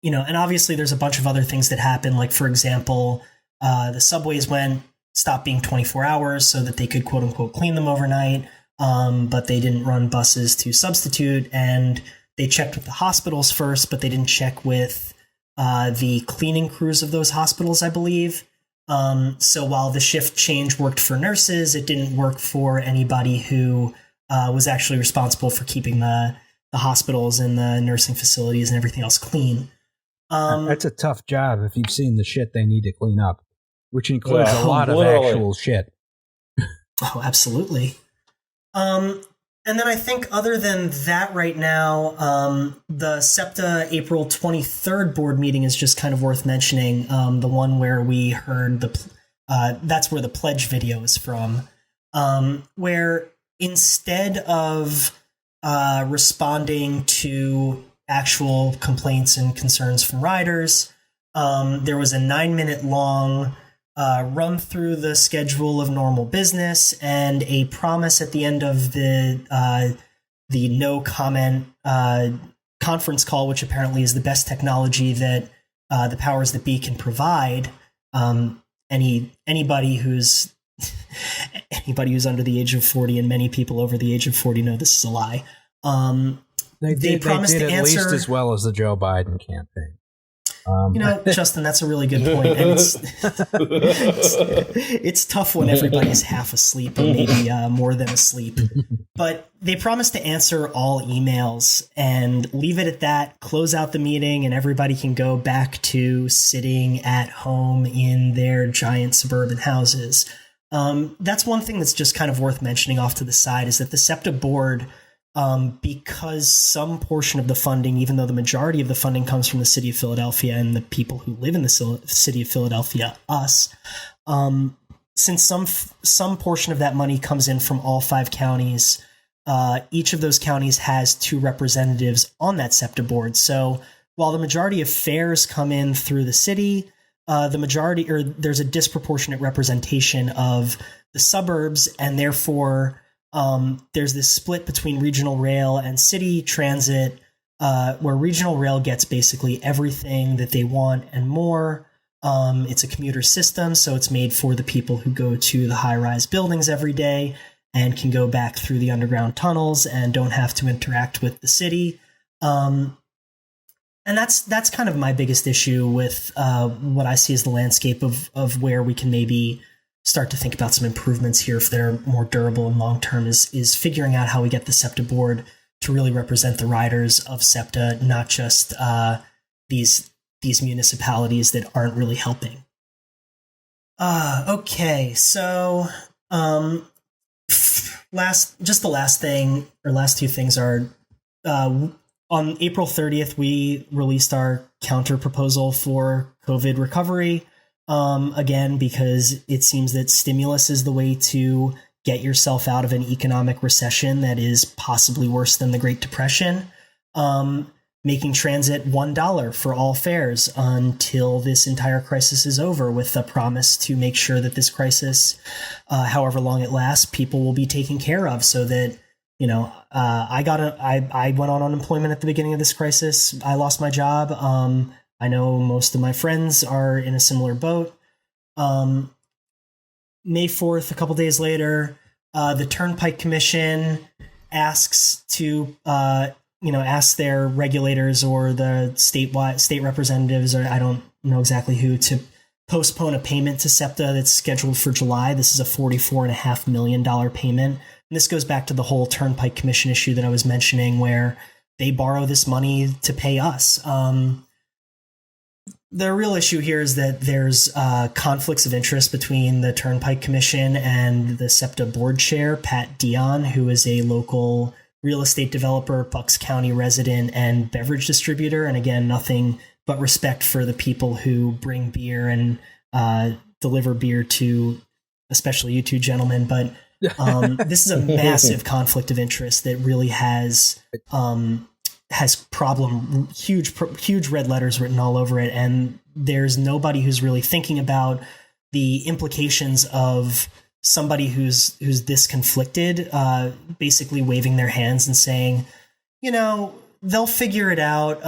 obviously there's a bunch of other things that happen. Like, for example, the subways stopped being 24 hours so that they could quote unquote clean them overnight. But they didn't run buses to substitute, and they checked with the hospitals first, but they didn't check with the cleaning crews of those hospitals, I believe. So while the shift change worked for nurses, it didn't work for anybody who was actually responsible for keeping the hospitals and the nursing facilities and everything else clean. That's a tough job if you've seen the shit they need to clean up, which includes a lot of actual shit. Oh, absolutely. And then I think other than that right now, the SEPTA April 23rd board meeting is just kind of worth mentioning. The one where we heard that's where the pledge video is from, where instead of responding to actual complaints and concerns from riders, there was a 9-minute long run through the schedule of normal business and a promise at the end of the no comment conference call, which apparently is the best technology that the powers that be can provide. Anybody who's under the age of 40, and many people over the age of 40 know this is a lie. They promised to answer at least as well as the Joe Biden campaign. Justin, that's a really good point. And it's tough when everybody's half asleep or maybe more than asleep. But they promised to answer all emails and leave it at that, close out the meeting, and everybody can go back to sitting at home in their giant suburban houses. That's one thing that's just kind of worth mentioning off to the side, is that the SEPTA board, because some portion of the funding, even though the majority of the funding comes from the city of Philadelphia and the people who live in the city of Philadelphia, us, since some portion of that money comes in from all 5 counties, each of those counties has 2 representatives on that SEPTA board. So while the majority of fares come in through the city, there's a disproportionate representation of the suburbs, and therefore there's this split between regional rail and city transit, where regional rail gets basically everything that they want and more. It's a commuter system, so it's made for the people who go to the high-rise buildings every day and can go back through the underground tunnels and don't have to interact with the city. And that's kind of my biggest issue with what I see as the landscape of where we can maybe start to think about some improvements here if they're more durable and long-term, is figuring out how we get the SEPTA board to really represent the riders of SEPTA, not just these municipalities that aren't really helping. Okay, so the last 2 things are, on April 30th, we released our counter proposal for COVID recovery. Again, because it seems that stimulus is the way to get yourself out of an economic recession that is possibly worse than the Great Depression. Making transit $1 for all fares until this entire crisis is over, with a promise to make sure that this crisis, however long it lasts, people will be taken care of, so that, I went on unemployment at the beginning of this crisis. I lost my job. I know most of my friends are in a similar boat. May 4th, a couple days later, the Turnpike Commission asks their regulators or the state representatives, or I don't know exactly who, to postpone a payment to SEPTA that's scheduled for July. This is a $44.5 million payment. And this goes back to the whole Turnpike Commission issue that I was mentioning, where they borrow this money to pay us. The real issue here is that there's conflicts of interest between the Turnpike Commission and the SEPTA board chair, Pat Dion, who is a local real estate developer, Bucks County resident, and beverage distributor. And again, nothing but respect for the people who bring beer and deliver beer to especially you two gentlemen, but this is a massive conflict of interest that really has huge red letters written all over it, and there's nobody who's really thinking about the implications of somebody who's this conflicted, basically waving their hands and saying, they'll figure it out.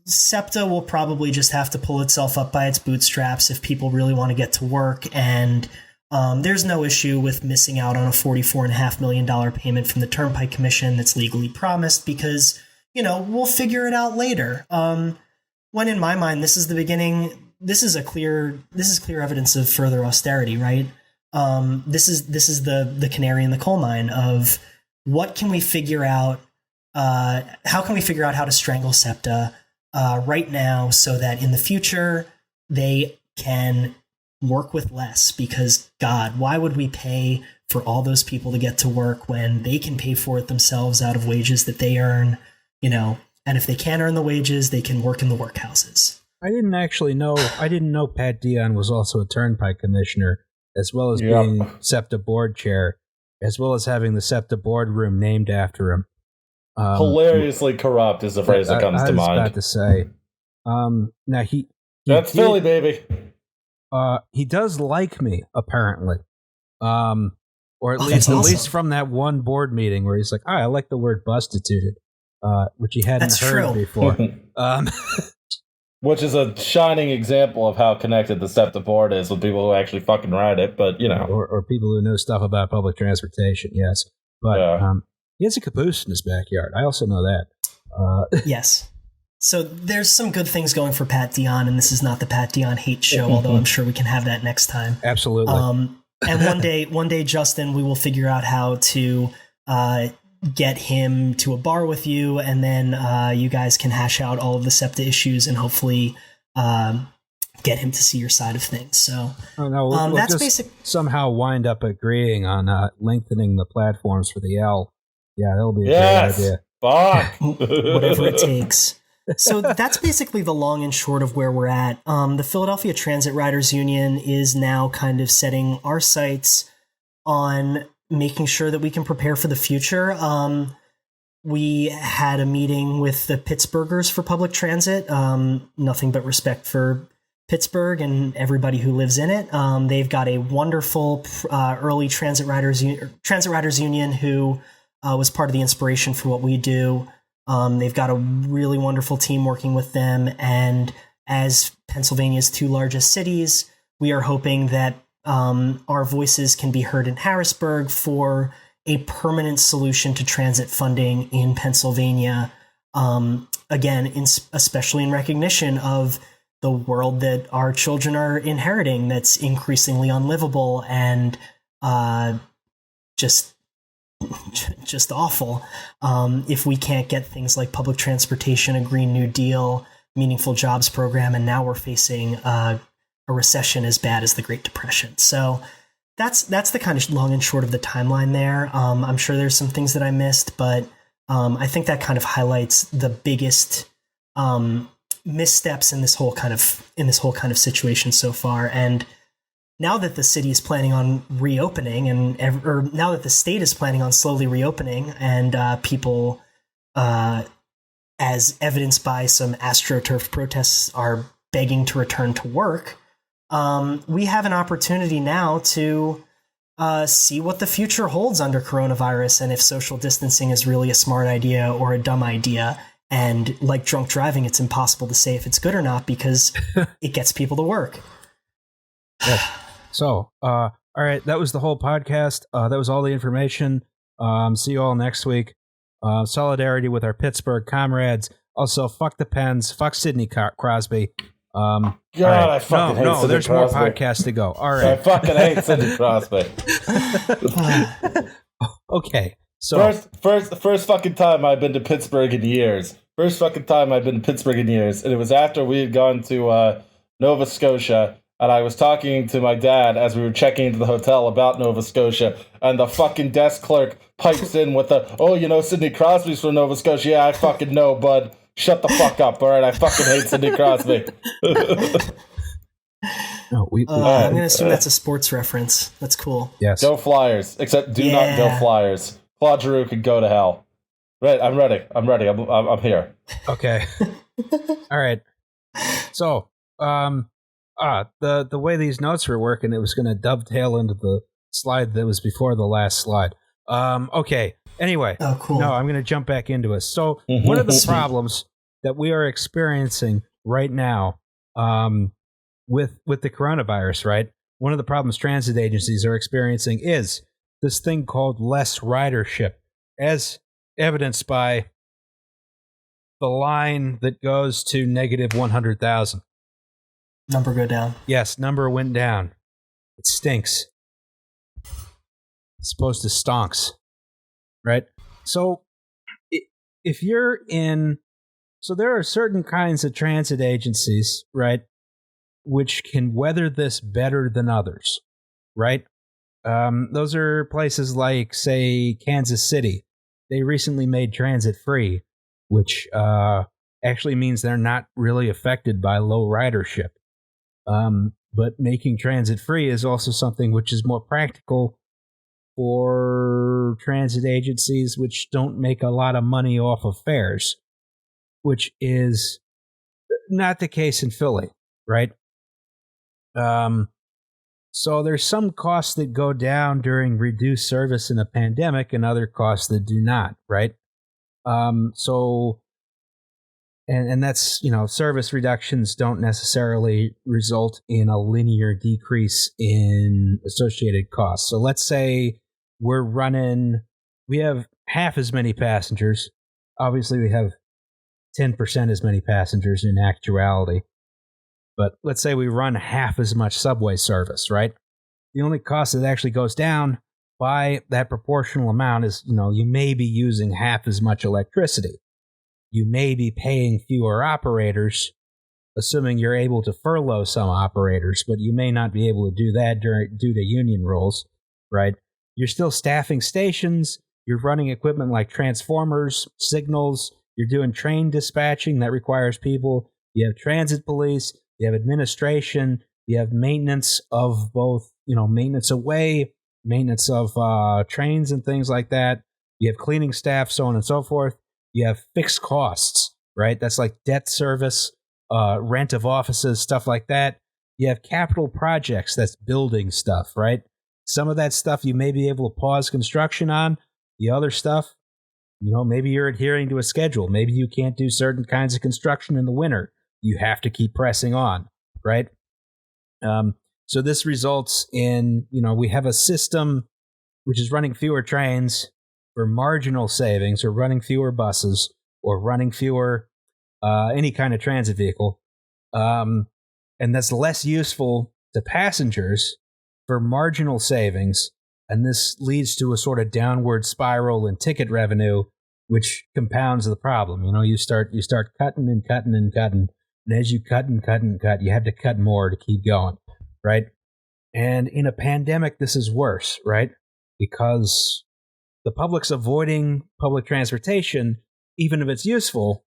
SEPTA will probably just have to pull itself up by its bootstraps if people really want to get to work. And there's no issue with missing out on a $44.5 million payment from the Turnpike Commission that's legally promised because, we'll figure it out later. When in my mind, this is the beginning. This is clear evidence of further austerity, right? This is the canary in the coal mine of what can we figure out. How can we figure out how to strangle SEPTA right now so that in the future they can work with less? Because, God, why would we pay for all those people to get to work when they can pay for it themselves out of wages that they earn, and if they can't earn the wages, they can work in the workhouses. I didn't know Pat Dion was also a Turnpike Commissioner, as well as being SEPTA board chair, as well as having the SEPTA boardroom named after him. Hilariously corrupt is the phrase that comes to mind. I was about to say. Now that's Philly, baby. He does like me, apparently. Or at least from that one board meeting where he's like, I like the word bustituted, which he hadn't heard before. Which is a shining example of how connected the SEPTA board is with people who actually fucking ride it, but or people who know stuff about public transportation. Yes, but he has a caboose in his backyard. I also know that. Yes. So there's some good things going for Pat Dion, and this is not the Pat Dion hate show, although I'm sure we can have that next time. Absolutely. And one day, Justin, we will figure out how to get him to a bar with you, and then you guys can hash out all of the SEPTA issues and hopefully get him to see your side of things. So we'll that's just basic. Somehow wind up agreeing on lengthening the platforms for the L. Yeah, that'll be a great idea. Fuck. Whatever it takes. So that's basically the long and short of where we're at. The Philadelphia Transit Riders Union is now kind of setting our sights on making sure that we can prepare for the future. We had a meeting with the Pittsburghers for public transit. Nothing but respect for Pittsburgh and everybody who lives in it. They've got a wonderful early Transit Riders Union who was part of the inspiration for what we do. They've got a really wonderful team working with them, and as Pennsylvania's two largest cities, we are hoping that our voices can be heard in Harrisburg for a permanent solution to transit funding in Pennsylvania. Again, especially in recognition of the world that our children are inheriting that's increasingly unlivable and just awful. If we can't get things like public transportation, a Green New Deal, meaningful jobs program, and now we're facing a recession as bad as the Great Depression. So that's the kind of long and short of the timeline there. I'm sure there's some things that I missed, but I think that kind of highlights the biggest missteps in this whole kind of situation so far. And now that the city is planning on reopening, or now that the state is planning on slowly reopening, and people, as evidenced by some AstroTurf protests, are begging to return to work, we have an opportunity now to see what the future holds under coronavirus, and if social distancing is really a smart idea or a dumb idea. And like drunk driving, it's impossible to say if it's good or not because it gets people to work. Yes. So, all right, that was the whole podcast. That was all the information. See you all next week. Solidarity with our Pittsburgh comrades. Also, fuck the Pens. Fuck Sidney Crosby. God, right. I fucking hate Sidney Crosby. There's more podcasts to go. All right. I fucking hate Sidney Crosby. Okay. So first fucking time I've been to Pittsburgh in years. And it was after we had gone to Nova Scotia. And I was talking to my dad as we were checking into the hotel about Nova Scotia, and the fucking desk clerk pipes in with Sidney Crosby's from Nova Scotia. Yeah, I fucking know, bud. Shut the fuck up, all right? I fucking hate Sidney Crosby. No, I'm going to assume that's a sports reference. That's cool. Yes. Go Flyers. Except do not go Flyers. Claude Giroux could go to hell. Right, I'm ready. I'm here. Okay. All right. So, the way these notes were working, it was going to dovetail into the slide that was before the last slide. Okay. Anyway. Oh, cool. No, I'm going to jump back into it. So, what are the problems that we are experiencing right now with the coronavirus, right? One of the problems transit agencies are experiencing is this thing called less ridership, as evidenced by the line that goes to negative 100,000. Number go down. Yes, number went down. It stinks. It's supposed to stonks, right? So if you're in... So there are certain kinds of transit agencies, right, which can weather this better than others, right? Those are places like, say, Kansas City. They recently made transit free, which actually means they're not really affected by low ridership. But making transit free is also something which is more practical for transit agencies which don't make a lot of money off of fares, which is not the case in Philly, right? So there's some costs that go down during reduced service in a pandemic and other costs that do not, right? So that's, service reductions don't necessarily result in a linear decrease in associated costs. So let's say we have half as many passengers. Obviously, we have 10% as many passengers in actuality. But let's say we run half as much subway service, right? The only cost that actually goes down by that proportional amount is, you may be using half as much electricity. You may be paying fewer operators, assuming you're able to furlough some operators, but you may not be able to do that due to union rules, right? You're still staffing stations. You're running equipment like transformers, signals. You're doing train dispatching that requires people. You have transit police. You have administration. You have maintenance of both, maintenance away, maintenance of trains and things like that. You have cleaning staff, so on and so forth. You have fixed costs, right? That's like debt service, rent of offices, stuff like that. You have capital projects, that's building stuff, right? Some of that stuff you may be able to pause construction on. The other stuff, maybe you're adhering to a schedule. Maybe you can't do certain kinds of construction in the winter. You have to keep pressing on, right? So this results in, we have a system which is running fewer trains for marginal savings, or running fewer buses, or running fewer any kind of transit vehicle. And that's less useful to passengers for marginal savings. And this leads to a sort of downward spiral in ticket revenue, which compounds the problem. You start cutting and cutting and cutting. And as you cut and cut and cut, you have to cut more to keep going, right? And in a pandemic, this is worse, right? Because the public's avoiding public transportation, even if it's useful,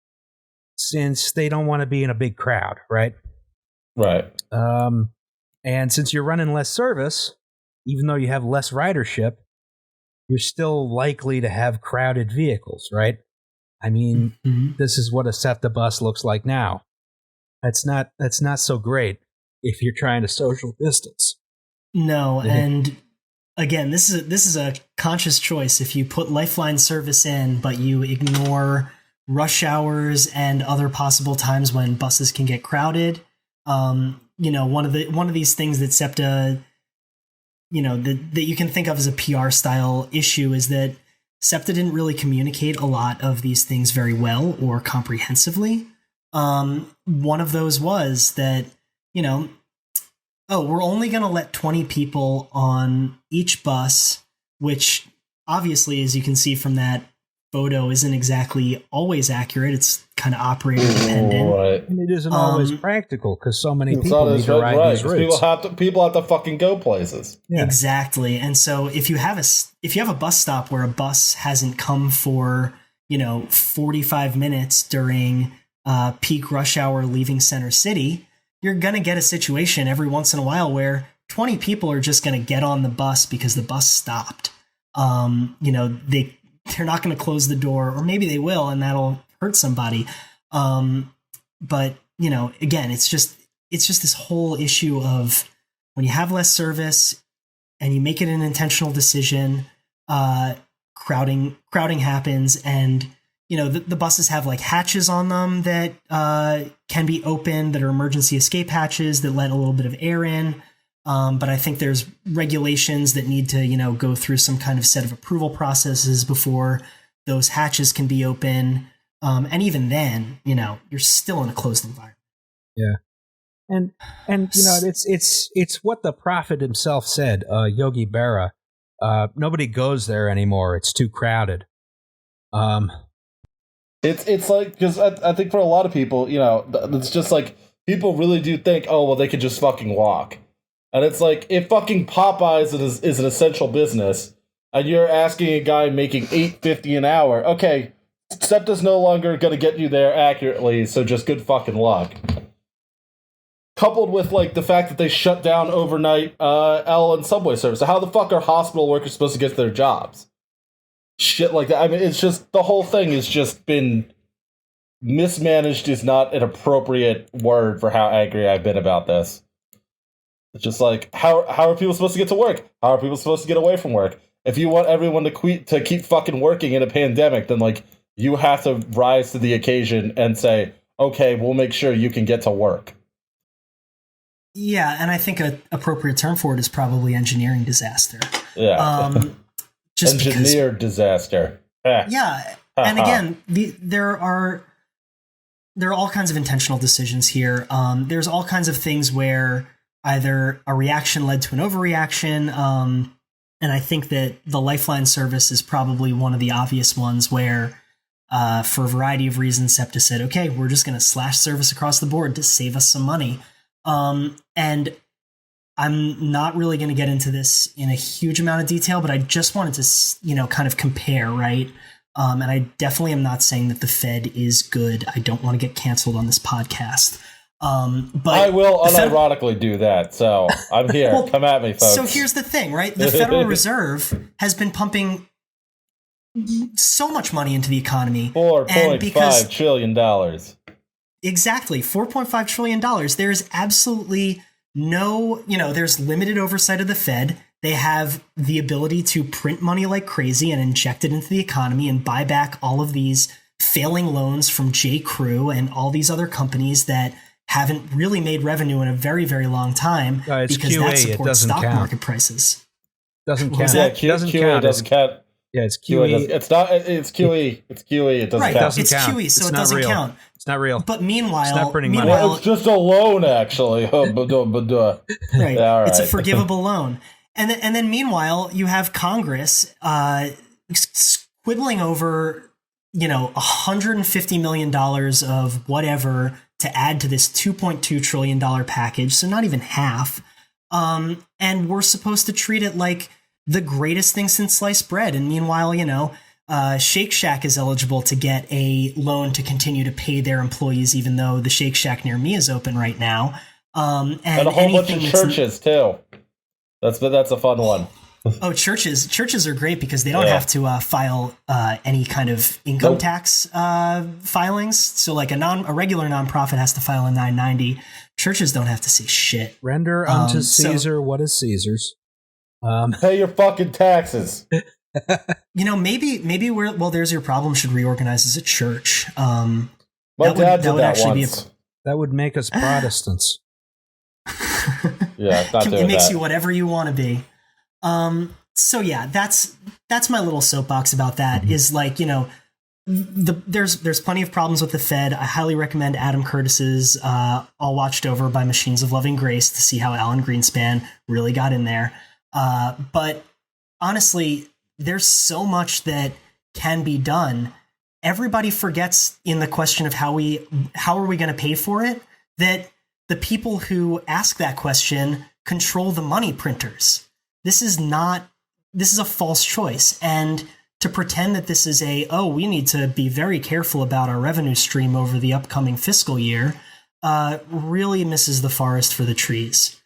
since they don't want to be in a big crowd, right? Right. And since you're running less service, even though you have less ridership, you're still likely to have crowded vehicles, right? I mean, This is what a SEPTA bus looks like now. That's not so great if you're trying to social distance. No, and again, this is a conscious choice. If you put Lifeline service in, but you ignore rush hours and other possible times when buses can get crowded, one of these things that SEPTA, that you can think of as a PR style issue is that SEPTA didn't really communicate a lot of these things very well or comprehensively. One of those was that, we're only going to let 20 people on each bus, which obviously, as you can see from that photo, isn't exactly always accurate. It's kind of operator dependent. Right. And it isn't always practical because so many people need to ride these routes. People have to fucking go places. Yeah. Exactly. And so if you have a bus stop where a bus hasn't come for 45 minutes during peak rush hour leaving Center City, you're going to get a situation every once in a while where 20 people are just going to get on the bus because the bus stopped. They're not going to close the door, or maybe they will, and that'll hurt somebody. But again, it's just this whole issue of when you have less service and you make it an intentional decision, crowding happens, and the buses have like hatches on them that can be opened, that are emergency escape hatches that let a little bit of air in. But I think there's regulations that need to, go through some kind of set of approval processes before those hatches can be open. And even then, you're still in a closed environment. Yeah. And it's what the prophet himself said, Yogi Berra. Nobody goes there anymore. It's too crowded. It's like, because I think for a lot of people, it's just like people really do think, oh, well, they could just fucking walk. And it's like, if fucking Popeyes is an essential business, and you're asking a guy making $8.50 an hour, okay, SEPTA's no longer going to get you there accurately, so just good fucking luck. Coupled with, like, the fact that they shut down overnight L and subway service. So how the fuck are hospital workers supposed to get to their jobs? Shit like that. I mean, it's just, the whole thing has just been mismanaged is not an appropriate word for how angry I've been about this. It's just like, how are people supposed to get to work? How are people supposed to get away from work? If you want everyone to keep fucking working in a pandemic, then, like, you have to rise to the occasion and say, okay, we'll make sure you can get to work. Yeah, and I think an appropriate term for it is probably engineering disaster. Yeah. Engineered disaster. Yeah, and again, there are all kinds of intentional decisions here. There's all kinds of things where either a reaction led to an overreaction, and I think that the Lifeline service is probably one of the obvious ones where, for a variety of reasons, SEPTA said, okay, we're just going to slash service across the board to save us some money. And I'm not really going to get into this in a huge amount of detail, but I just wanted to, kind of compare, right? And I definitely am not saying that the Fed is good. I don't want to get canceled on this podcast. But I will unironically do that. So I'm here. Well, come at me, folks. So here's the thing, right? The Federal Reserve has been pumping so much money into the economy. $4.5 trillion. Exactly. $4.5 trillion. There is absolutely no, there's limited oversight of the Fed. They have the ability to print money like crazy and inject it into the economy and buy back all of these failing loans from J.Crew and all these other companies that haven't really made revenue in a very, very long time because QA, that supports stock count. Market prices. Doesn't count. Yeah, QE doesn't count. Yeah, it's QE. It's not. It's QE. It's QE. It doesn't count. It's QE, so it doesn't count. It's not real. But meanwhile, it's not printing money. Well, it's just a loan, actually. Right. Yeah, all right. It's a forgivable loan. And then meanwhile, you have Congress squibbling over, $150 million of whatever to add to this $2.2 trillion package. So not even half. And we're supposed to treat it like the greatest thing since sliced bread. And meanwhile, Shake Shack is eligible to get a loan to continue to pay their employees, even though the Shake Shack near me is open right now. And a whole bunch of churches too. That's a fun one. Oh, churches are great because they don't have to file any kind of income tax filings. So like a regular nonprofit has to file a 990. Churches don't have to say shit. Render unto Caesar what is Caesar's. Pay your fucking taxes. Maybe there's your problem should reorganize as a church. My dad did that once. That would make us Protestants. Yeah, it makes you whatever you want to be. So yeah, that's my little soapbox about that. Mm-hmm. Is like, there's plenty of problems with the Fed. I highly recommend Adam Curtis's All Watched Over by Machines of Loving Grace to see how Alan Greenspan really got in there. But honestly, there's so much that can be done. Everybody forgets in the question of how are we going to pay for it, that the people who ask that question control the money printers. This is a false choice. And to pretend that this is we need to be very careful about our revenue stream over the upcoming fiscal year, really misses the forest for the trees,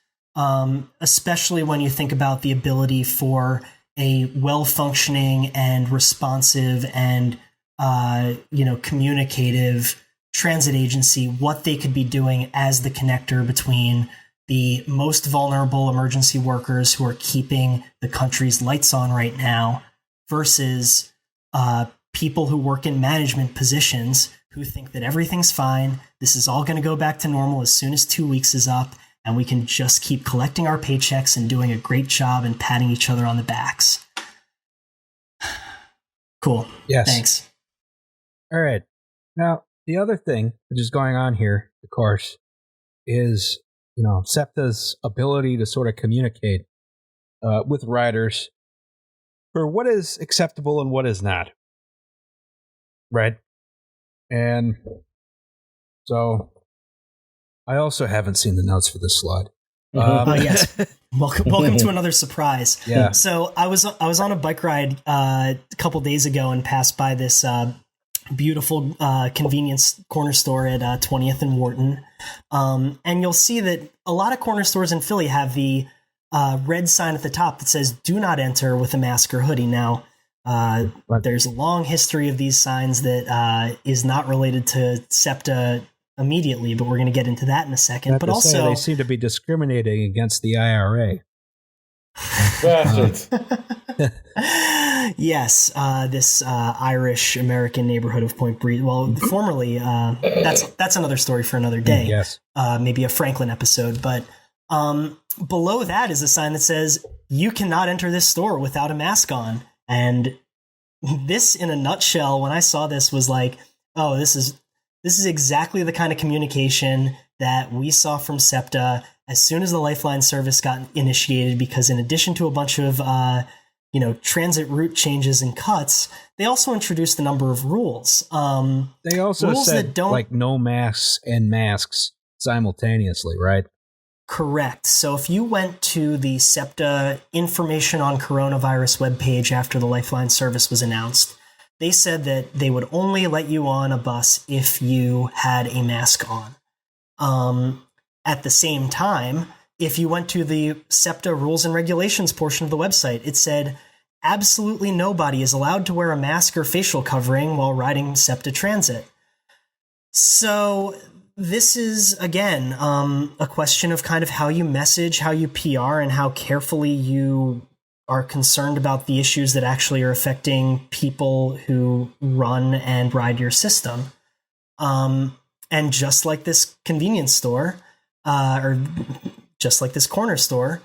especially when you think about the ability for a well-functioning and responsive and communicative transit agency, what they could be doing as the connector between the most vulnerable emergency workers who are keeping the country's lights on right now versus people who work in management positions who think that everything's fine. This is all going to go back to normal as soon as 2 weeks is up, and we can just keep collecting our paychecks and doing a great job and patting each other on the backs. Cool. Yes. Thanks. All right. Now, the other thing which is going on here, of course, is, SEPTA's ability to sort of communicate with riders for what is acceptable and what is not. Right? And so I also haven't seen the notes for this slide. Yes. Welcome to another surprise. Yeah. So I was on a bike ride a couple days ago and passed by this beautiful convenience corner store at 20th and Wharton. And you'll see that a lot of corner stores in Philly have the red sign at the top that says "Do not enter with a mask or hoodie." Now, there's a long history of these signs that is not related to SEPTA immediately, but we're going to get into that in a second. But also, they seem to be discriminating against the IRA. Bastards. Yes, this Irish American neighborhood of Point Breeze. Well, formerly, that's another story for another day. Yes, maybe a Franklin episode. But below that is a sign that says "You cannot enter this store without a mask on." And this, in a nutshell, when I saw this, was like, oh, this is exactly the kind of communication that we saw from SEPTA as soon as the Lifeline service got initiated, because in addition to a bunch of transit route changes and cuts, they also introduced a number of rules. They also rules said that don't, like no masks and masks simultaneously, right? Correct. So if you went to the SEPTA information on coronavirus webpage after the Lifeline service was announced, they said that they would only let you on a bus if you had a mask on. At the same time, if you went to the SEPTA rules and regulations portion of the website, it said absolutely nobody is allowed to wear a mask or facial covering while riding SEPTA transit. So this is, again, a question of kind of how you message, how you PR, and how carefully you are concerned about the issues that actually are affecting people who run and ride your system. And just like this convenience store, or just like this corner store,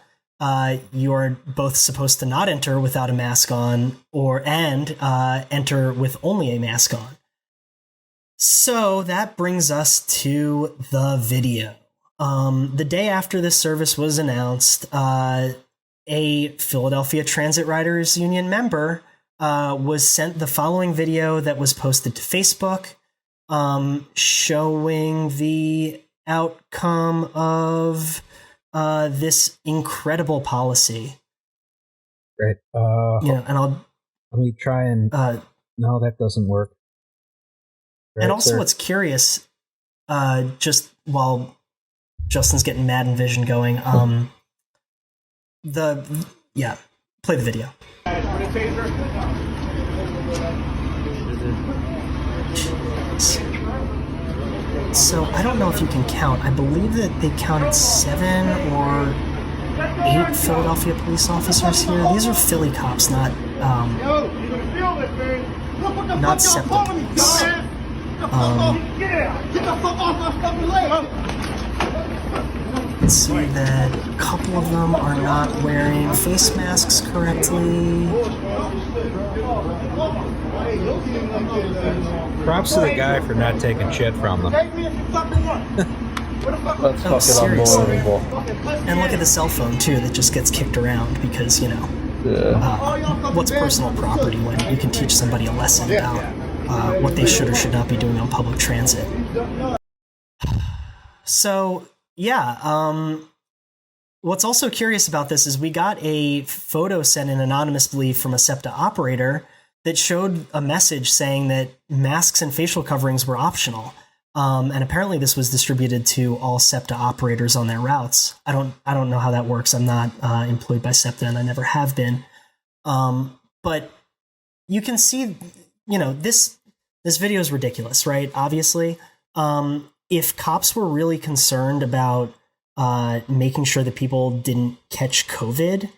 you are both supposed to not enter without a mask on and enter with only a mask on. So that brings us to the video. The day after this service was announced, a Philadelphia Transit Riders Union member was sent the following video that was posted to Facebook, showing the outcome of this incredible policy. Great. And I'll let me try and. No, that doesn't work. Right, and also, sir. what's curious, just while Justin's getting Madden Vision going, play the video. So I don't know if you can count. I believe that they counted 7 or 8 Philadelphia police officers here. These are Philly cops, not SEPTA police. Let's see that a couple of them are not wearing face masks correctly. Props to the guy for not taking shit from them. That's fucking unbelievable. And look at the cell phone too that just gets kicked around because, what's personal property when you can teach somebody a lesson about what they should or should not be doing on public transit. So, what's also curious about this is we got a photo sent in anonymously from a SEPTA operator that showed a message saying that masks and facial coverings were optional. And apparently this was distributed to all SEPTA operators on their routes. I don't know how that works. I'm not employed by SEPTA, and I never have been. But you can see, this video is ridiculous, right? Obviously, if cops were really concerned about making sure that people didn't catch COVID,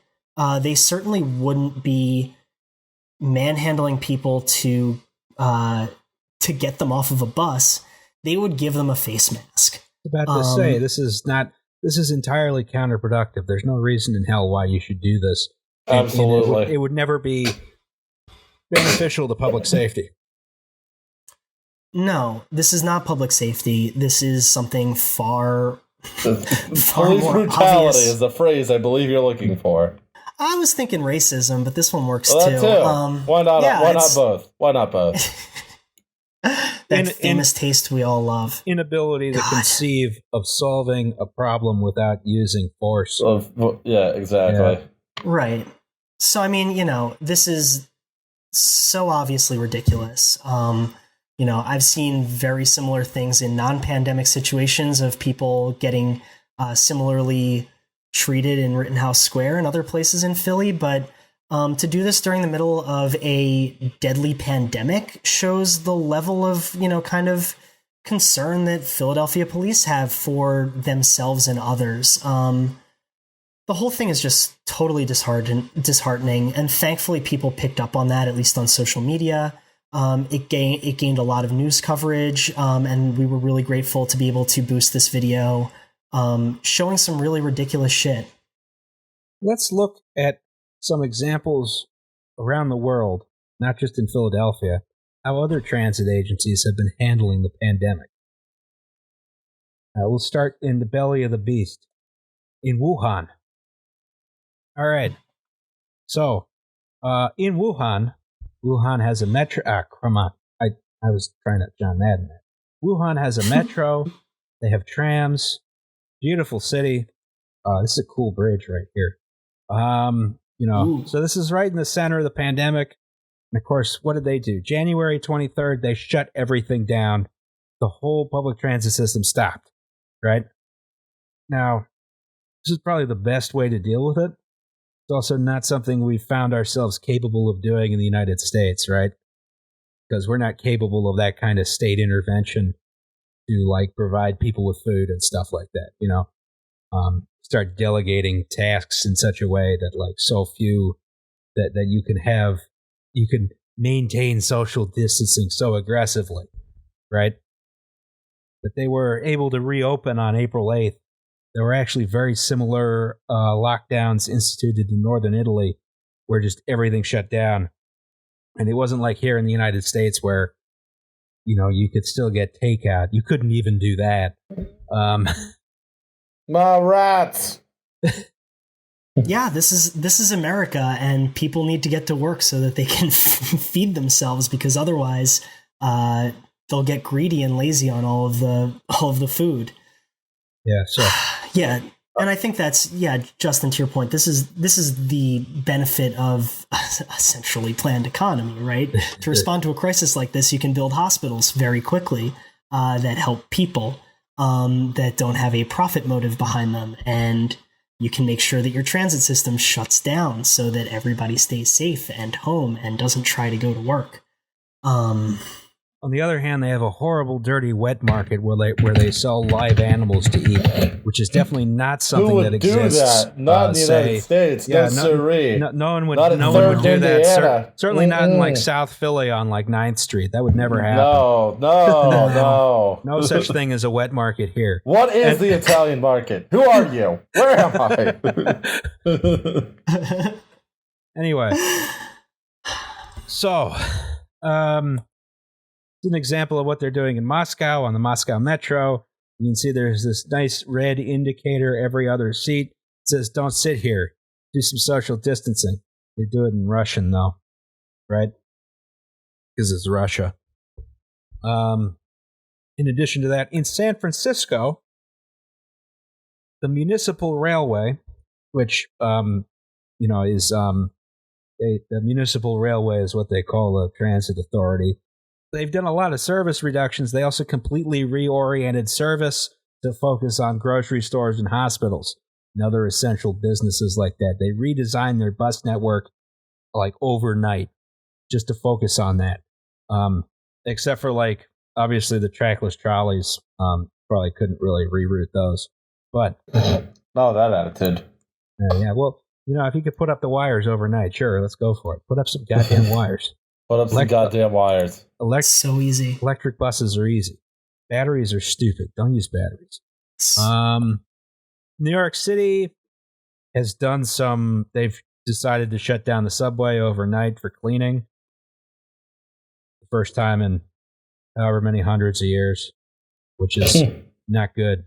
they certainly wouldn't be manhandling people to get them off of a bus. They would give them a face mask. About to say, this is entirely counterproductive. There's no reason in hell why you should do this. Absolutely. And it would never be beneficial to public safety. No, this is not public safety. This is something far Police more brutality obvious. is the phrase I believe you're looking for. I was thinking racism, but this one works Well, too. that too. Why not? yeah, why not both? Why not both? That famous taste we all love. Inability to conceive of solving a problem without using force. Yeah, exactly. Yeah. Right. So, I mean, this is so obviously ridiculous. I've seen very similar things in non-pandemic situations of people getting similarly treated in Rittenhouse Square and other places in Philly, but to do this during the middle of a deadly pandemic shows the level of, kind of concern that Philadelphia police have for themselves and others. The whole thing is just totally disheartening, and thankfully people picked up on that, at least on social media. It gained a lot of news coverage, and we were really grateful to be able to boost this video, showing some really ridiculous shit. Let's look at some examples around the world, not just in Philadelphia, how other transit agencies have been handling the pandemic. We'll start in the belly of the beast, in Wuhan. All right. So, in Wuhan has a metro. Come on. I was trying to John Madden that. Wuhan has a metro. They have trams. Beautiful city. This is a cool bridge right here. So this is right in the center of the pandemic. And of course, what did they do? January 23rd, they shut everything down. The whole public transit system stopped, right? Now, this is probably the best way to deal with it. It's also not something we found ourselves capable of doing in the United States, right? Because we're not capable of that kind of state intervention to provide people with food and stuff like that, start delegating tasks in such a way that so few that you can maintain social distancing so aggressively, right? But they were able to reopen on April 8th. There were actually very similar lockdowns instituted in northern Italy where just everything shut down. And it wasn't like here in the United States where, you could still get takeout. You couldn't even do that. My rats. Yeah, this is America, and people need to get to work so that they can feed themselves, because otherwise they'll get greedy and lazy on all of the food. Yeah, so yeah, and I think that's Justin, to your point, this is the benefit of essentially planned economy, right? To respond to a crisis like this, you can build hospitals very quickly that help people that don't have a profit motive behind them, and you can make sure that your transit system shuts down so that everybody stays safe and home and doesn't try to go to work. On the other hand, they have a horrible, dirty wet market where they sell live animals to eat, which is definitely not something that exists. Who would do that? Not in the United States. Yeah, no one would do that. Certainly not in South Philly on 9th Street. That would never happen. No. No such thing as a wet market here. What is the Italian market? Who are you? Where am I? Anyway, so it's an example of what they're doing in Moscow on the Moscow Metro. You can see there's this nice red indicator every other seat. It says, "Don't sit here. Do some social distancing." They do it in Russian, though, right? Because it's Russia. In addition to that, in San Francisco, the municipal railway, which is the municipal railway is what they call the transit authority. they've done a lot of service reductions. They also completely reoriented service to focus on grocery stores and hospitals and other essential businesses like that. They redesigned their bus network like overnight just to focus on that. Except for like, obviously the trackless trolleys, probably couldn't really reroute those. But no, that attitude. Yeah, well, if you could put up the wires overnight, sure, let's go for it. Put up some goddamn wires. Put up some goddamn wires. So easy. Electric buses are easy. Batteries are stupid. Don't use batteries. New York City has done they've decided to shut down the subway overnight for cleaning. The first time in however many hundreds of years, which is not good.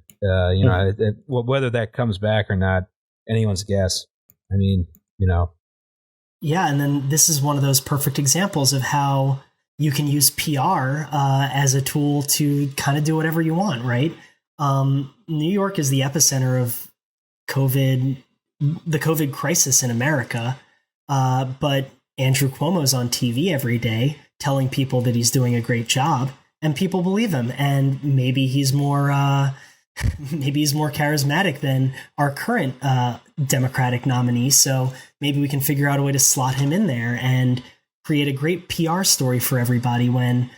Whether that comes back or not, anyone's guess. I mean, Yeah, and then this is one of those perfect examples of how you can use PR as a tool to kind of do whatever you want, right? New York is the epicenter of the COVID crisis in America, but Andrew Cuomo's on TV every day telling people that he's doing a great job, and people believe him. And maybe he's more charismatic than our current Democratic nominee. So maybe we can figure out a way to slot him in there and create a great PR story for everybody when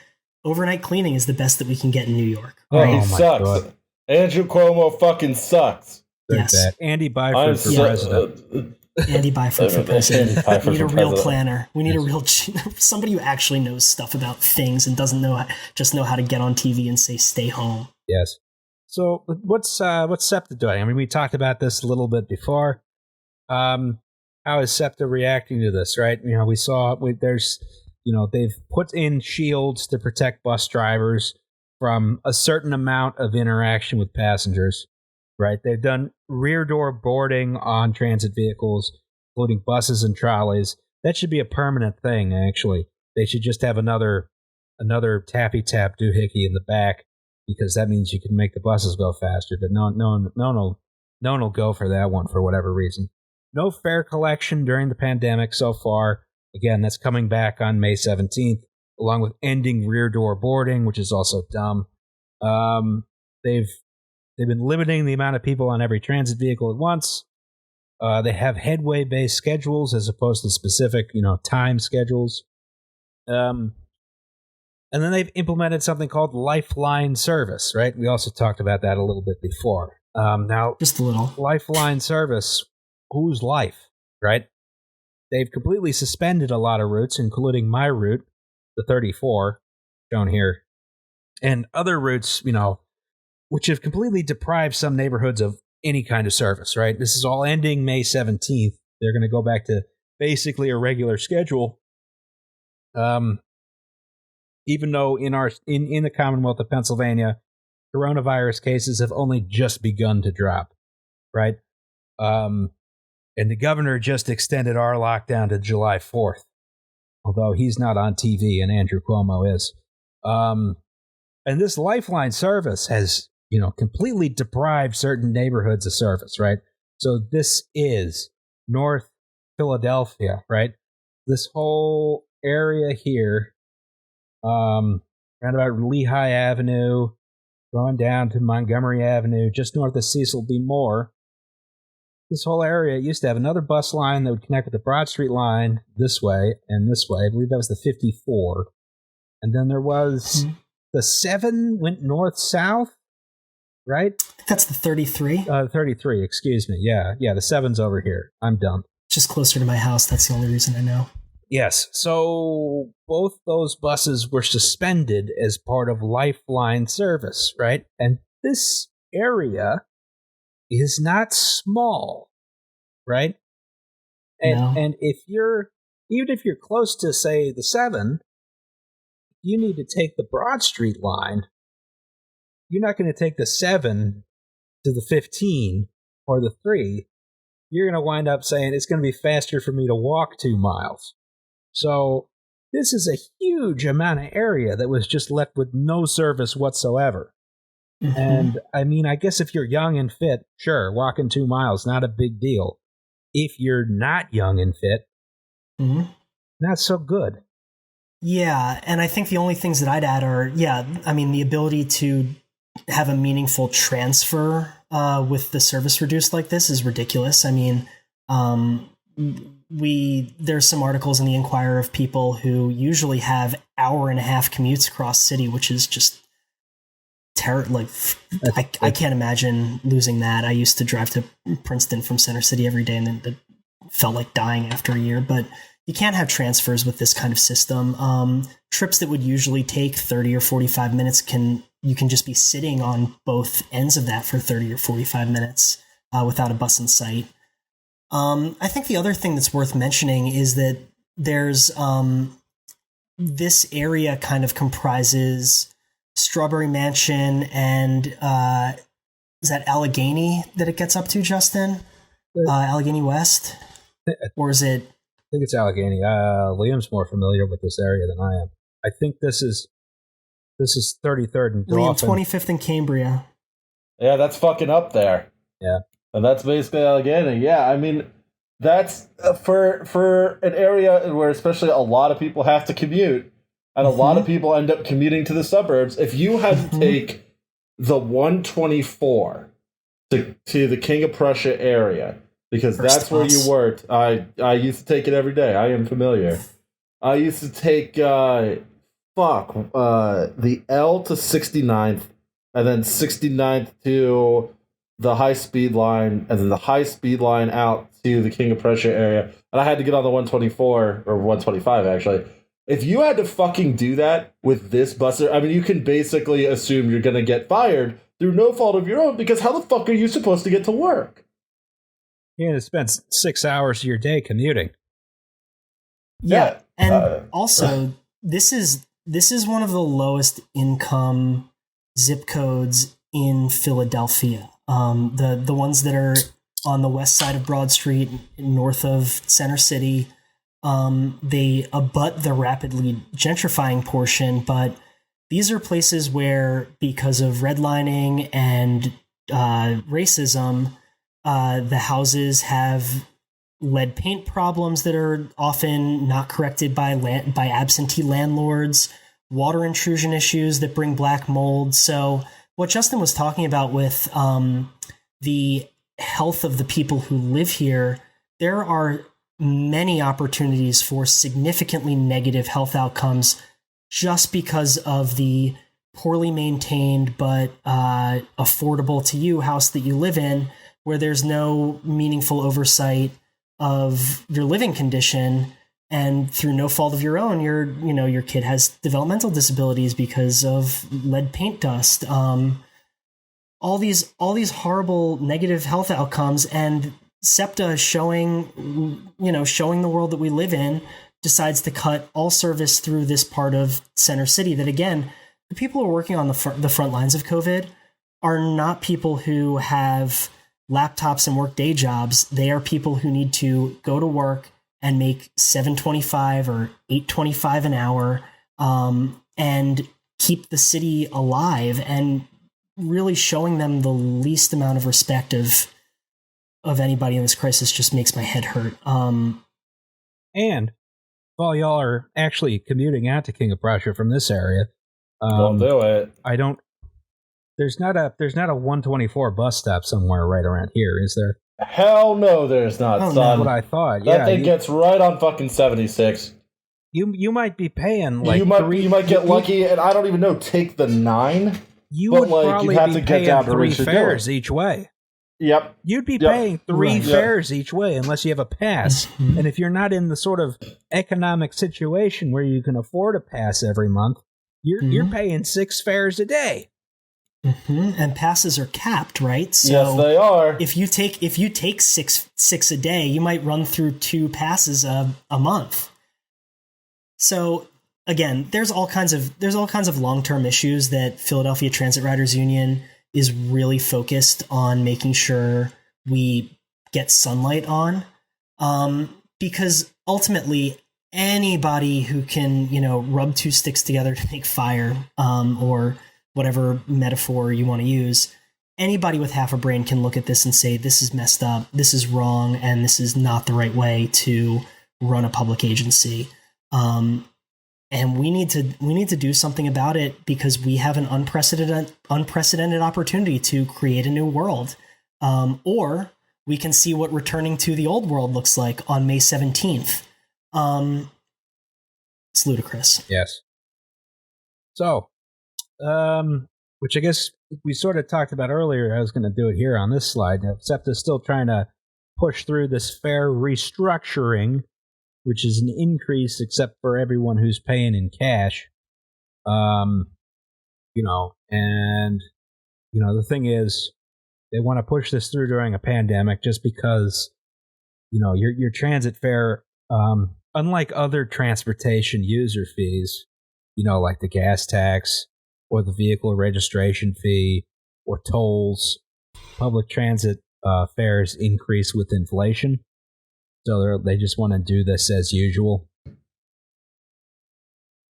overnight cleaning is the best that we can get in New York. Right? He sucks. God. Andrew Cuomo fucking sucks. Yes. Bad. Andy Byford for president. Andy Byford for president. We need a real planner. We need a real somebody who actually knows stuff about things and doesn't just know how to get on TV and say stay home. Yes. So what's SEPTA doing? I mean, we talked about this a little bit before. How is SEPTA reacting to this? Right? We saw they've put in shields to protect bus drivers from a certain amount of interaction with passengers. Right? They've done rear door boarding on transit vehicles, including buses and trolleys. That should be a permanent thing. Actually, they should just have another tappy tap doohickey in the back, because that means you can make the buses go faster. But no one will go for that one for whatever reason. No fare collection during the pandemic so far. Again, that's coming back on May 17th, along with ending rear door boarding, which is also dumb. They've been limiting the amount of people on every transit vehicle at once. They have headway-based schedules as opposed to specific, time schedules. And then they've implemented something called Lifeline Service, right? We also talked about that a little bit before. Now, just a little. Lifeline Service, whose life, right? They've completely suspended a lot of routes, including my route, the 34, shown here, and other routes, which have completely deprived some neighborhoods of any kind of service, right? This is all ending May 17th. They're going to go back to basically a regular schedule. Even though in the Commonwealth of Pennsylvania, coronavirus cases have only just begun to drop, right? And the governor just extended our lockdown to July 4th, although he's not on TV and Andrew Cuomo is. And this Lifeline Service has, completely deprived certain neighborhoods of service, right? So this is North Philadelphia, right? This whole area here, around about Lehigh Avenue, going down to Montgomery Avenue, just north of Cecil B. Moore. This whole area used to have another bus line that would connect with the Broad Street line this way and this way. I believe that was the 54. And then there was the 7 went north-south, right? That's the 33. 33, excuse me. Yeah, the 7's over here. I'm dumb. Just closer to my house. That's the only reason I know. Yes, so both those buses were suspended as part of Lifeline Service, right? And this area is not small, right? And even if you're close to, say, the 7, you need to take the Broad Street line. You're not going to take the 7 to the 15 or the 3. You're going to wind up saying it's going to be faster for me to walk 2 miles. So this is a huge amount of area that was just left with no service whatsoever. Mm-hmm. And I mean, I guess if you're young and fit, sure, walking 2 miles, not a big deal. If you're not young and fit, not so good. Yeah, and I think the only things that I'd add are, the ability to have a meaningful transfer with the service reduced like this is ridiculous. I mean, there's some articles in the Inquirer of people who usually have hour-and-a-half commutes across city, which is just terrible. Like, I can't imagine losing that. I used to drive to Princeton from Center City every day, and it felt like dying after a year. But you can't have transfers with this kind of system. Trips that would usually take 30 or 45 minutes you can just be sitting on both ends of that for 30 or 45 minutes without a bus in sight. I think the other thing that's worth mentioning is that there's this area kind of comprises Strawberry Mansion and is that Allegheny that it gets up to, Justin? Allegheny West? Or is it? I think it's Allegheny. Liam's more familiar with this area than I am. I think this is 33rd and Dauphin. Liam, 25th and Cambria. Yeah, that's fucking up there. Yeah. And that's basically Allegheny. Yeah, I mean, that's for an area where especially a lot of people have to commute, and a lot of people end up commuting to the suburbs. If you had to take the 124 to the King of Prussia area, because that's where you worked. I used to take it every day. I am familiar. I used to take the L to 69th, and then 69th to the high-speed line, and then the high-speed line out to the King of Prussia area. And I had to get on the 124, or 125, actually. If you had to fucking do that with this bus, I mean, you can basically assume you're going to get fired through no fault of your own, because how the fuck are you supposed to get to work? You're going to spend 6 hours of your day commuting. Yeah, and also, this is one of the lowest income zip codes in Philadelphia. The ones that are on the west side of Broad Street, north of Center City, they abut the rapidly gentrifying portion, but these are places where, because of redlining and racism, the houses have lead paint problems that are often not corrected by absentee landlords, water intrusion issues that bring black mold. So what Justin was talking about with the health of the people who live here, there are many opportunities for significantly negative health outcomes just because of the poorly maintained but affordable to you house that you live in, where there's no meaningful oversight of your living condition, and through no fault of your own, your kid has developmental disabilities because of lead paint dust. All these horrible negative health outcomes, and SEPTA showing the world that we live in, decides to cut all service through this part of Center City. That, again, the people who are working on the front lines of COVID are not people who have laptops and work day jobs. They are people who need to go to work and make $7.25 or $8.25 an hour, and keep the city alive, and really showing them the least amount of respect of anybody in this crisis just makes my head hurt. And while y'all are actually commuting out to King of Prussia from this area, don't do it. There's not a 124 bus stop somewhere right around here, is there? Hell no, there's not, son. That's what I thought. That thing gets right on fucking 76. You might be paying like you might get lucky, and I don't even know. Take the 9. You would probably be paying 3 fares each way. Yep. You'd be paying 3 fares each way unless you have a pass. And if you're not in the sort of economic situation where you can afford a pass every month, you're paying 6 fares a day. And passes are capped, right? So yes, they are. If you take six a day, you might run through 2 passes a month. So again, there's all kinds of long-term issues that Philadelphia Transit Riders Union is really focused on making sure we get sunlight on, because ultimately anybody who can rub 2 sticks together to make fire, or whatever metaphor you want to use, anybody with half a brain can look at this and say, this is messed up, this is wrong, and this is not the right way to run a public agency. and we need to do something about it because we have an unprecedented opportunity to create a new world. Or we can see what returning to the old world looks like on May 17th. It's ludicrous. Yes. So, which I guess we sort of talked about earlier. I was going to do it here on this slide. SEPTA is still trying to push through this fare restructuring, which is an increase except for everyone who's paying in cash. And the thing is, they want to push this through during a pandemic just because, your transit fare, unlike other transportation user fees, like the gas tax or the vehicle registration fee or tolls, public transit fares increase with inflation. So they just want to do this as usual. And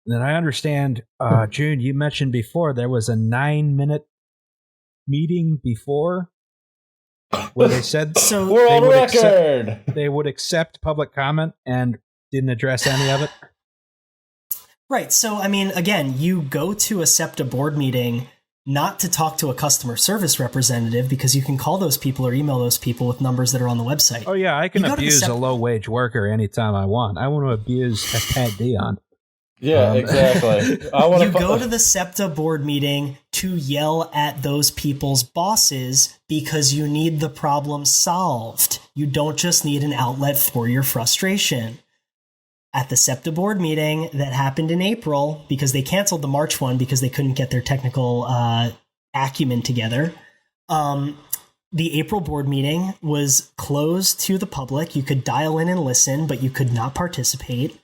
then I understand, June, you mentioned before there was a 9-minute meeting before where they said so we're on record. They would accept public comment and didn't address any of it. Right. So, I mean, again, you go to a SEPTA board meeting not to talk to a customer service representative because you can call those people or email those people with numbers that are on the website. Oh, yeah. I can abuse a low-wage worker anytime I want. I want to abuse Pat Dion. Yeah, exactly. You go to the SEPTA board meeting to yell at those people's bosses because you need the problem solved. You don't just need an outlet for your frustration. At the SEPTA board meeting that happened in April, because they canceled the March one because they couldn't get their technical acumen together, the April board meeting was closed to the public. You could dial in and listen, but you could not participate.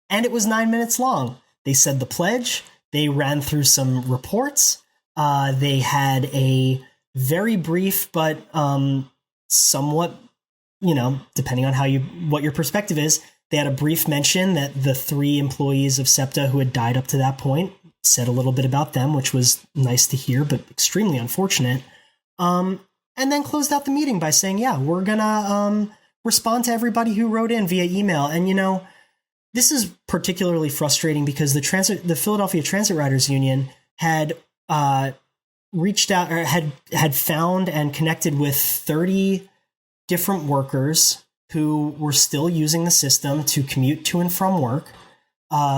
And it was 9 minutes long. They said the pledge. They ran through some reports. They had a very brief but somewhat, depending on what your perspective is, they had a brief mention that the 3 employees of SEPTA who had died up to that point said a little bit about them, which was nice to hear, but extremely unfortunate. And then closed out the meeting by saying, yeah, we're going to respond to everybody who wrote in via email. And, this is particularly frustrating because the Philadelphia Transit Riders Union had reached out or had found and connected with 30 different workers who were still using the system to commute to and from work.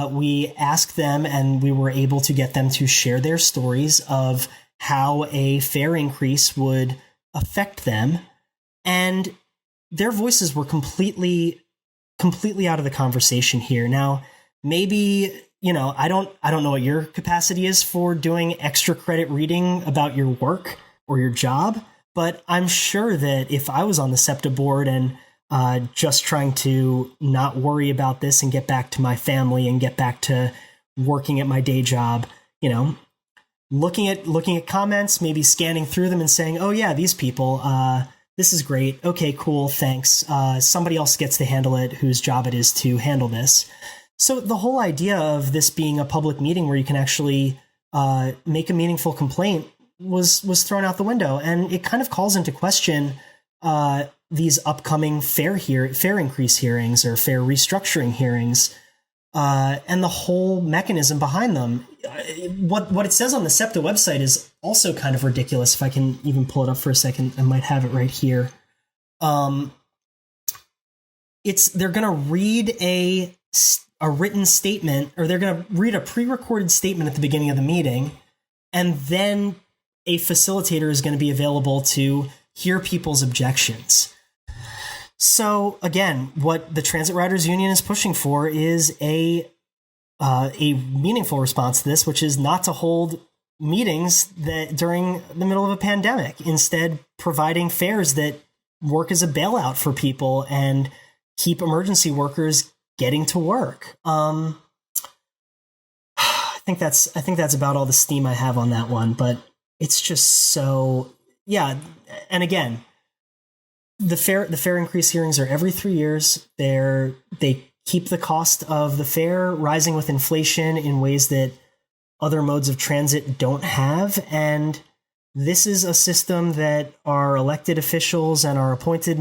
We asked them and we were able to get them to share their stories of how a fare increase would affect them. And their voices were completely out of the conversation here. Now, maybe, I don't know what your capacity is for doing extra credit reading about your work or your job, but I'm sure that if I was on the SEPTA board and just trying to not worry about this and get back to my family and get back to working at my day job, looking at comments, maybe scanning through them and saying, oh yeah, these people, this is great. Okay, cool. Thanks. Somebody else gets to handle it whose job it is to handle this. So the whole idea of this being a public meeting where you can actually make a meaningful complaint was thrown out the window. And it kind of calls into question these upcoming fare increase hearings or fare restructuring hearings and the whole mechanism behind them. What it says on the SEPTA website is also kind of ridiculous. If I can even pull it up for a second, I might have it right here. They're going to read a written statement, or they're going to read a pre-recorded statement at the beginning of the meeting, and then a facilitator is going to be available to hear people's objections. So again, what the Transit Riders Union is pushing for is a meaningful response to this, which is not to hold meetings that during the middle of a pandemic, instead providing fares that work as a bailout for people and keep emergency workers getting to work. I think that's about all the steam I have on that one, but it's just so, yeah. And again, the fare increase hearings are every 3 years. They keep the cost of the fare rising with inflation in ways that other modes of transit don't have. And this is a system that our elected officials and our appointed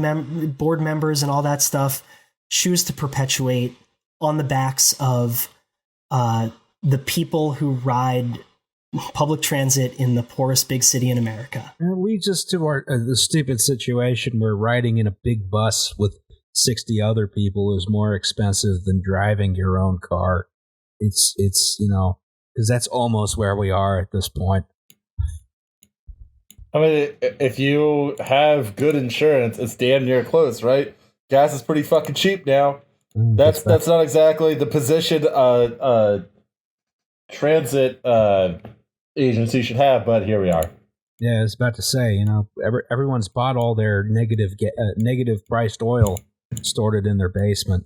board members and all that stuff choose to perpetuate. on the backs of the people who ride public transit in the poorest big city in America. And it leads us to the stupid situation where riding in a big bus with 60 other people is more expensive than driving your own car. It's because that's almost where we are at this point. I mean, if you have good insurance, it's damn near close, right? Gas is pretty fucking cheap now. That's not exactly the position transit agency should have, but here we are. Yeah, I was about to say, everyone's bought all their negative priced oil, stored it in their basement.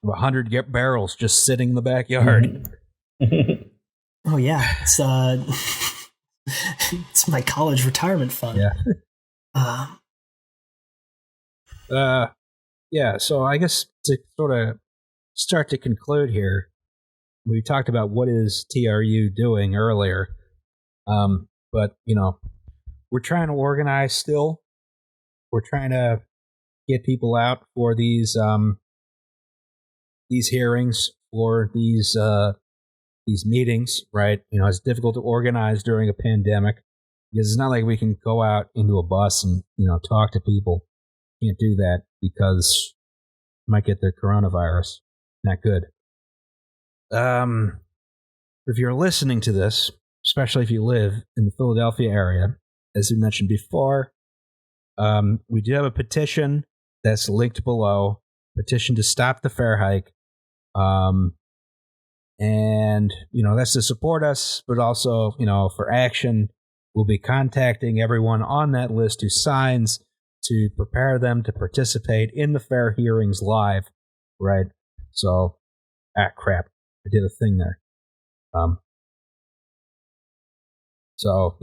100 barrels just sitting in the backyard. Oh yeah, it's my college retirement fund. Yeah. So I guess to sort of start to conclude here, we talked about what is TRU doing earlier, but we're trying to organize still. We're trying to get people out for these hearings, for these meetings, right? It's difficult to organize during a pandemic because it's not like we can go out into a bus and talk to people. Can't do that because you might get the coronavirus. Not good. If you're listening to this, especially if you live in the Philadelphia area, as we mentioned before, we do have a petition that's linked below. Petition to stop the fare hike. And, that's to support us, but also, for action. We'll be contacting everyone on that list who signs to prepare them to participate in the fair hearings live, right? So, crap, I did a thing there. So,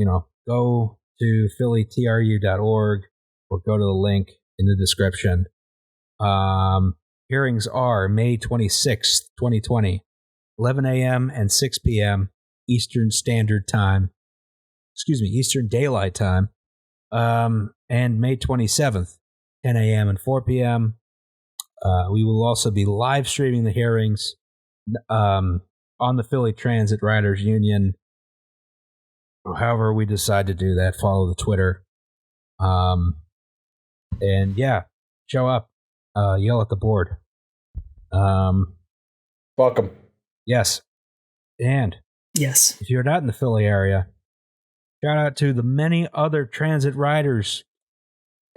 go to phillytru.org or go to the link in the description. Hearings are May 26th, 2020. 11 a.m. and 6 p.m. Eastern Standard Time. Eastern Daylight Time. And May 27th, 10 a.m. and 4 p.m. We will also be live streaming the hearings on the Philly Transit Riders Union. Or however we decide to do that, follow the Twitter. And yeah, show up, yell at the board. Welcome. Yes. And yes, if you're not in the Philly area, shout out to the many other transit riders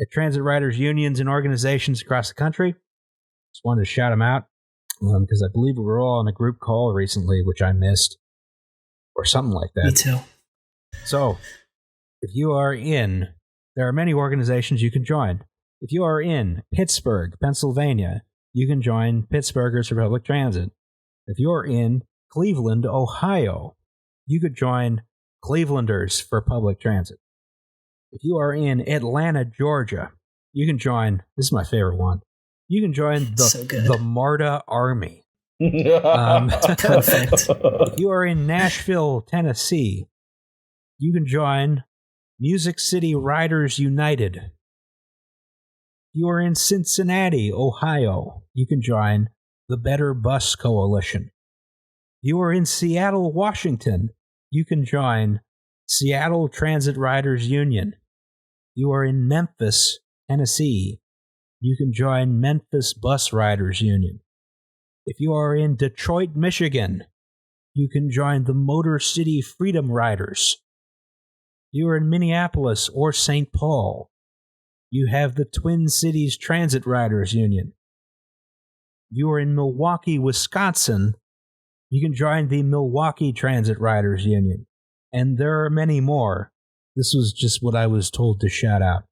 at transit riders unions and organizations across the country. Just wanted to shout them out because I believe we were all on a group call recently, which I missed, or something like that. Me too. So, if you are there are many organizations you can join. If you are in Pittsburgh, Pennsylvania, you can join Pittsburghers for Public Transit. If you're in Cleveland, Ohio, you could join Clevelanders for Public Transit. If you are in Atlanta, Georgia, you can join, this is my favorite one, you can join the MARTA Army. Perfect. If you are in Nashville, Tennessee, you can join Music City Riders United. If you are in Cincinnati, Ohio, you can join the Better Bus Coalition. If you are in Seattle, Washington, you can join Seattle Transit Riders Union. If you are in Memphis, Tennessee, you can join Memphis Bus Riders Union. If you are in Detroit, Michigan, you can join the Motor City Freedom Riders. If you are in Minneapolis or St. Paul, you have the Twin Cities Transit Riders Union. If you are in Milwaukee, Wisconsin, you can join the Milwaukee Transit Riders Union. And there are many more. This was just what I was told to shout out.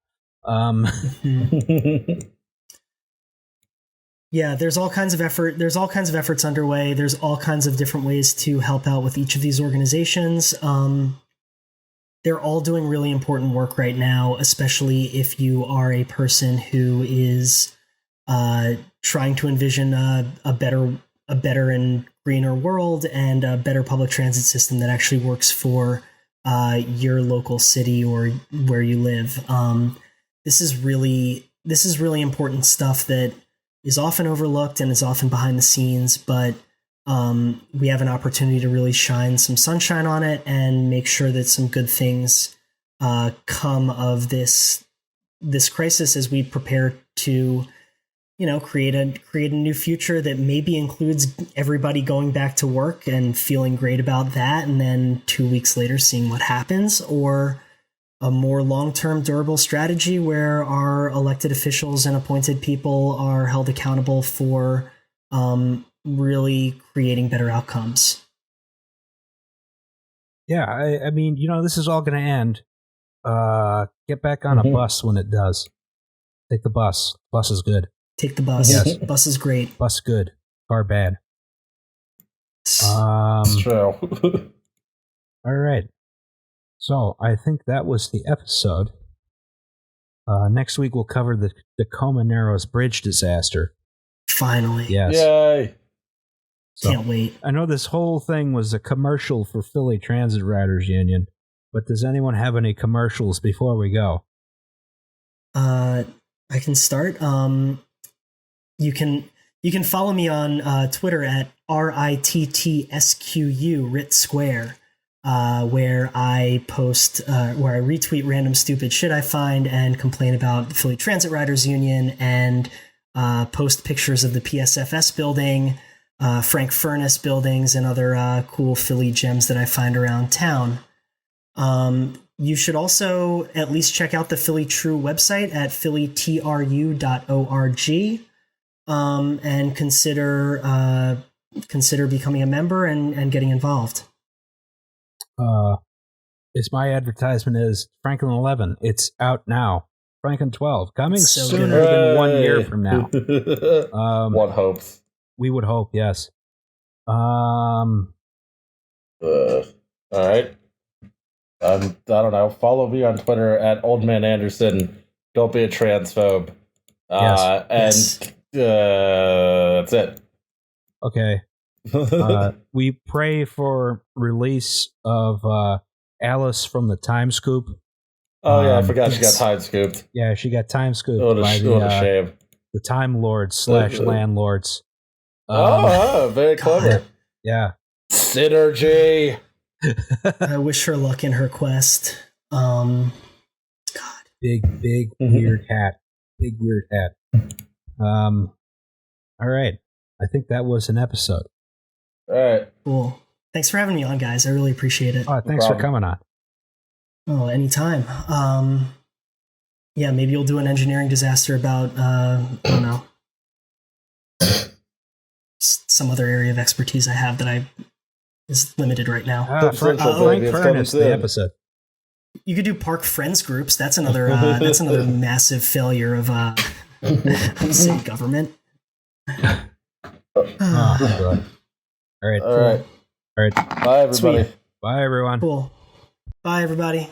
Yeah, there's all kinds of effort. There's all kinds of efforts underway. There's all kinds of different ways to help out with each of these organizations. They're all doing really important work right now, especially if you are a person who is trying to envision a better and greener world and a better public transit system that actually works for your local city or where you live. This is really this is really important stuff that is often overlooked and is often behind the scenes, but we have an opportunity to really shine some sunshine on it and make sure that some good things come of this crisis as we prepare to, create a new future that maybe includes everybody going back to work and feeling great about that, and then 2 weeks later seeing what happens, or a more long-term durable strategy where our elected officials and appointed people are held accountable for really creating better outcomes. Yeah, I mean, this is all going to end. Get back on a bus when it does. Take the bus. Bus is good. Take the bus. Yes. Bus is great. Bus good. Car bad. It's true. All right. So I think that was the episode. Next week we'll cover the Tacoma Narrows Bridge disaster. Finally. Yes. Yay. So, can't wait. I know this whole thing was a commercial for Philly Transit Riders Union, but does anyone have any commercials before we go? I can start. You can follow me on Twitter at RITTSQU Rit Square, where I post where I retweet random stupid shit I find and complain about the Philly Transit Riders Union, and post pictures of the PSFS building, Frank Furness buildings, and other cool Philly gems that I find around town. You should also at least check out the Philly TRU website at phillytru.org, and consider becoming a member and getting involved. It's my advertisement is Franklin 11. It's out now. Franklin 12 coming sooner than 1 year from now. One hopes. We would hope, yes. All right. I don't know. Follow me on Twitter at OldManAnderson. Don't be a transphobe. Yes. That's it. Okay. We pray for release of Alice from the Time Scoop. Oh yeah, I forgot she got time scooped. Yeah, she got time scooped What a shame. The Time Lords / landlords. Very clever. Yeah. Synergy. I wish her luck in her quest. God. Big weird hat. Big weird hat. All right. I think that was an episode. All right. Cool. Thanks for having me on, guys. I really appreciate it. Thanks for coming on. Oh, anytime. Yeah, maybe you'll do an engineering disaster about, I don't know, some other area of expertise I have that is limited right now. Frank Furness, the episode. You could do park friends groups. That's another massive failure of city government. All right. All right. All right. Bye, everybody. Sweet. Bye, everyone. Cool. Bye, everybody.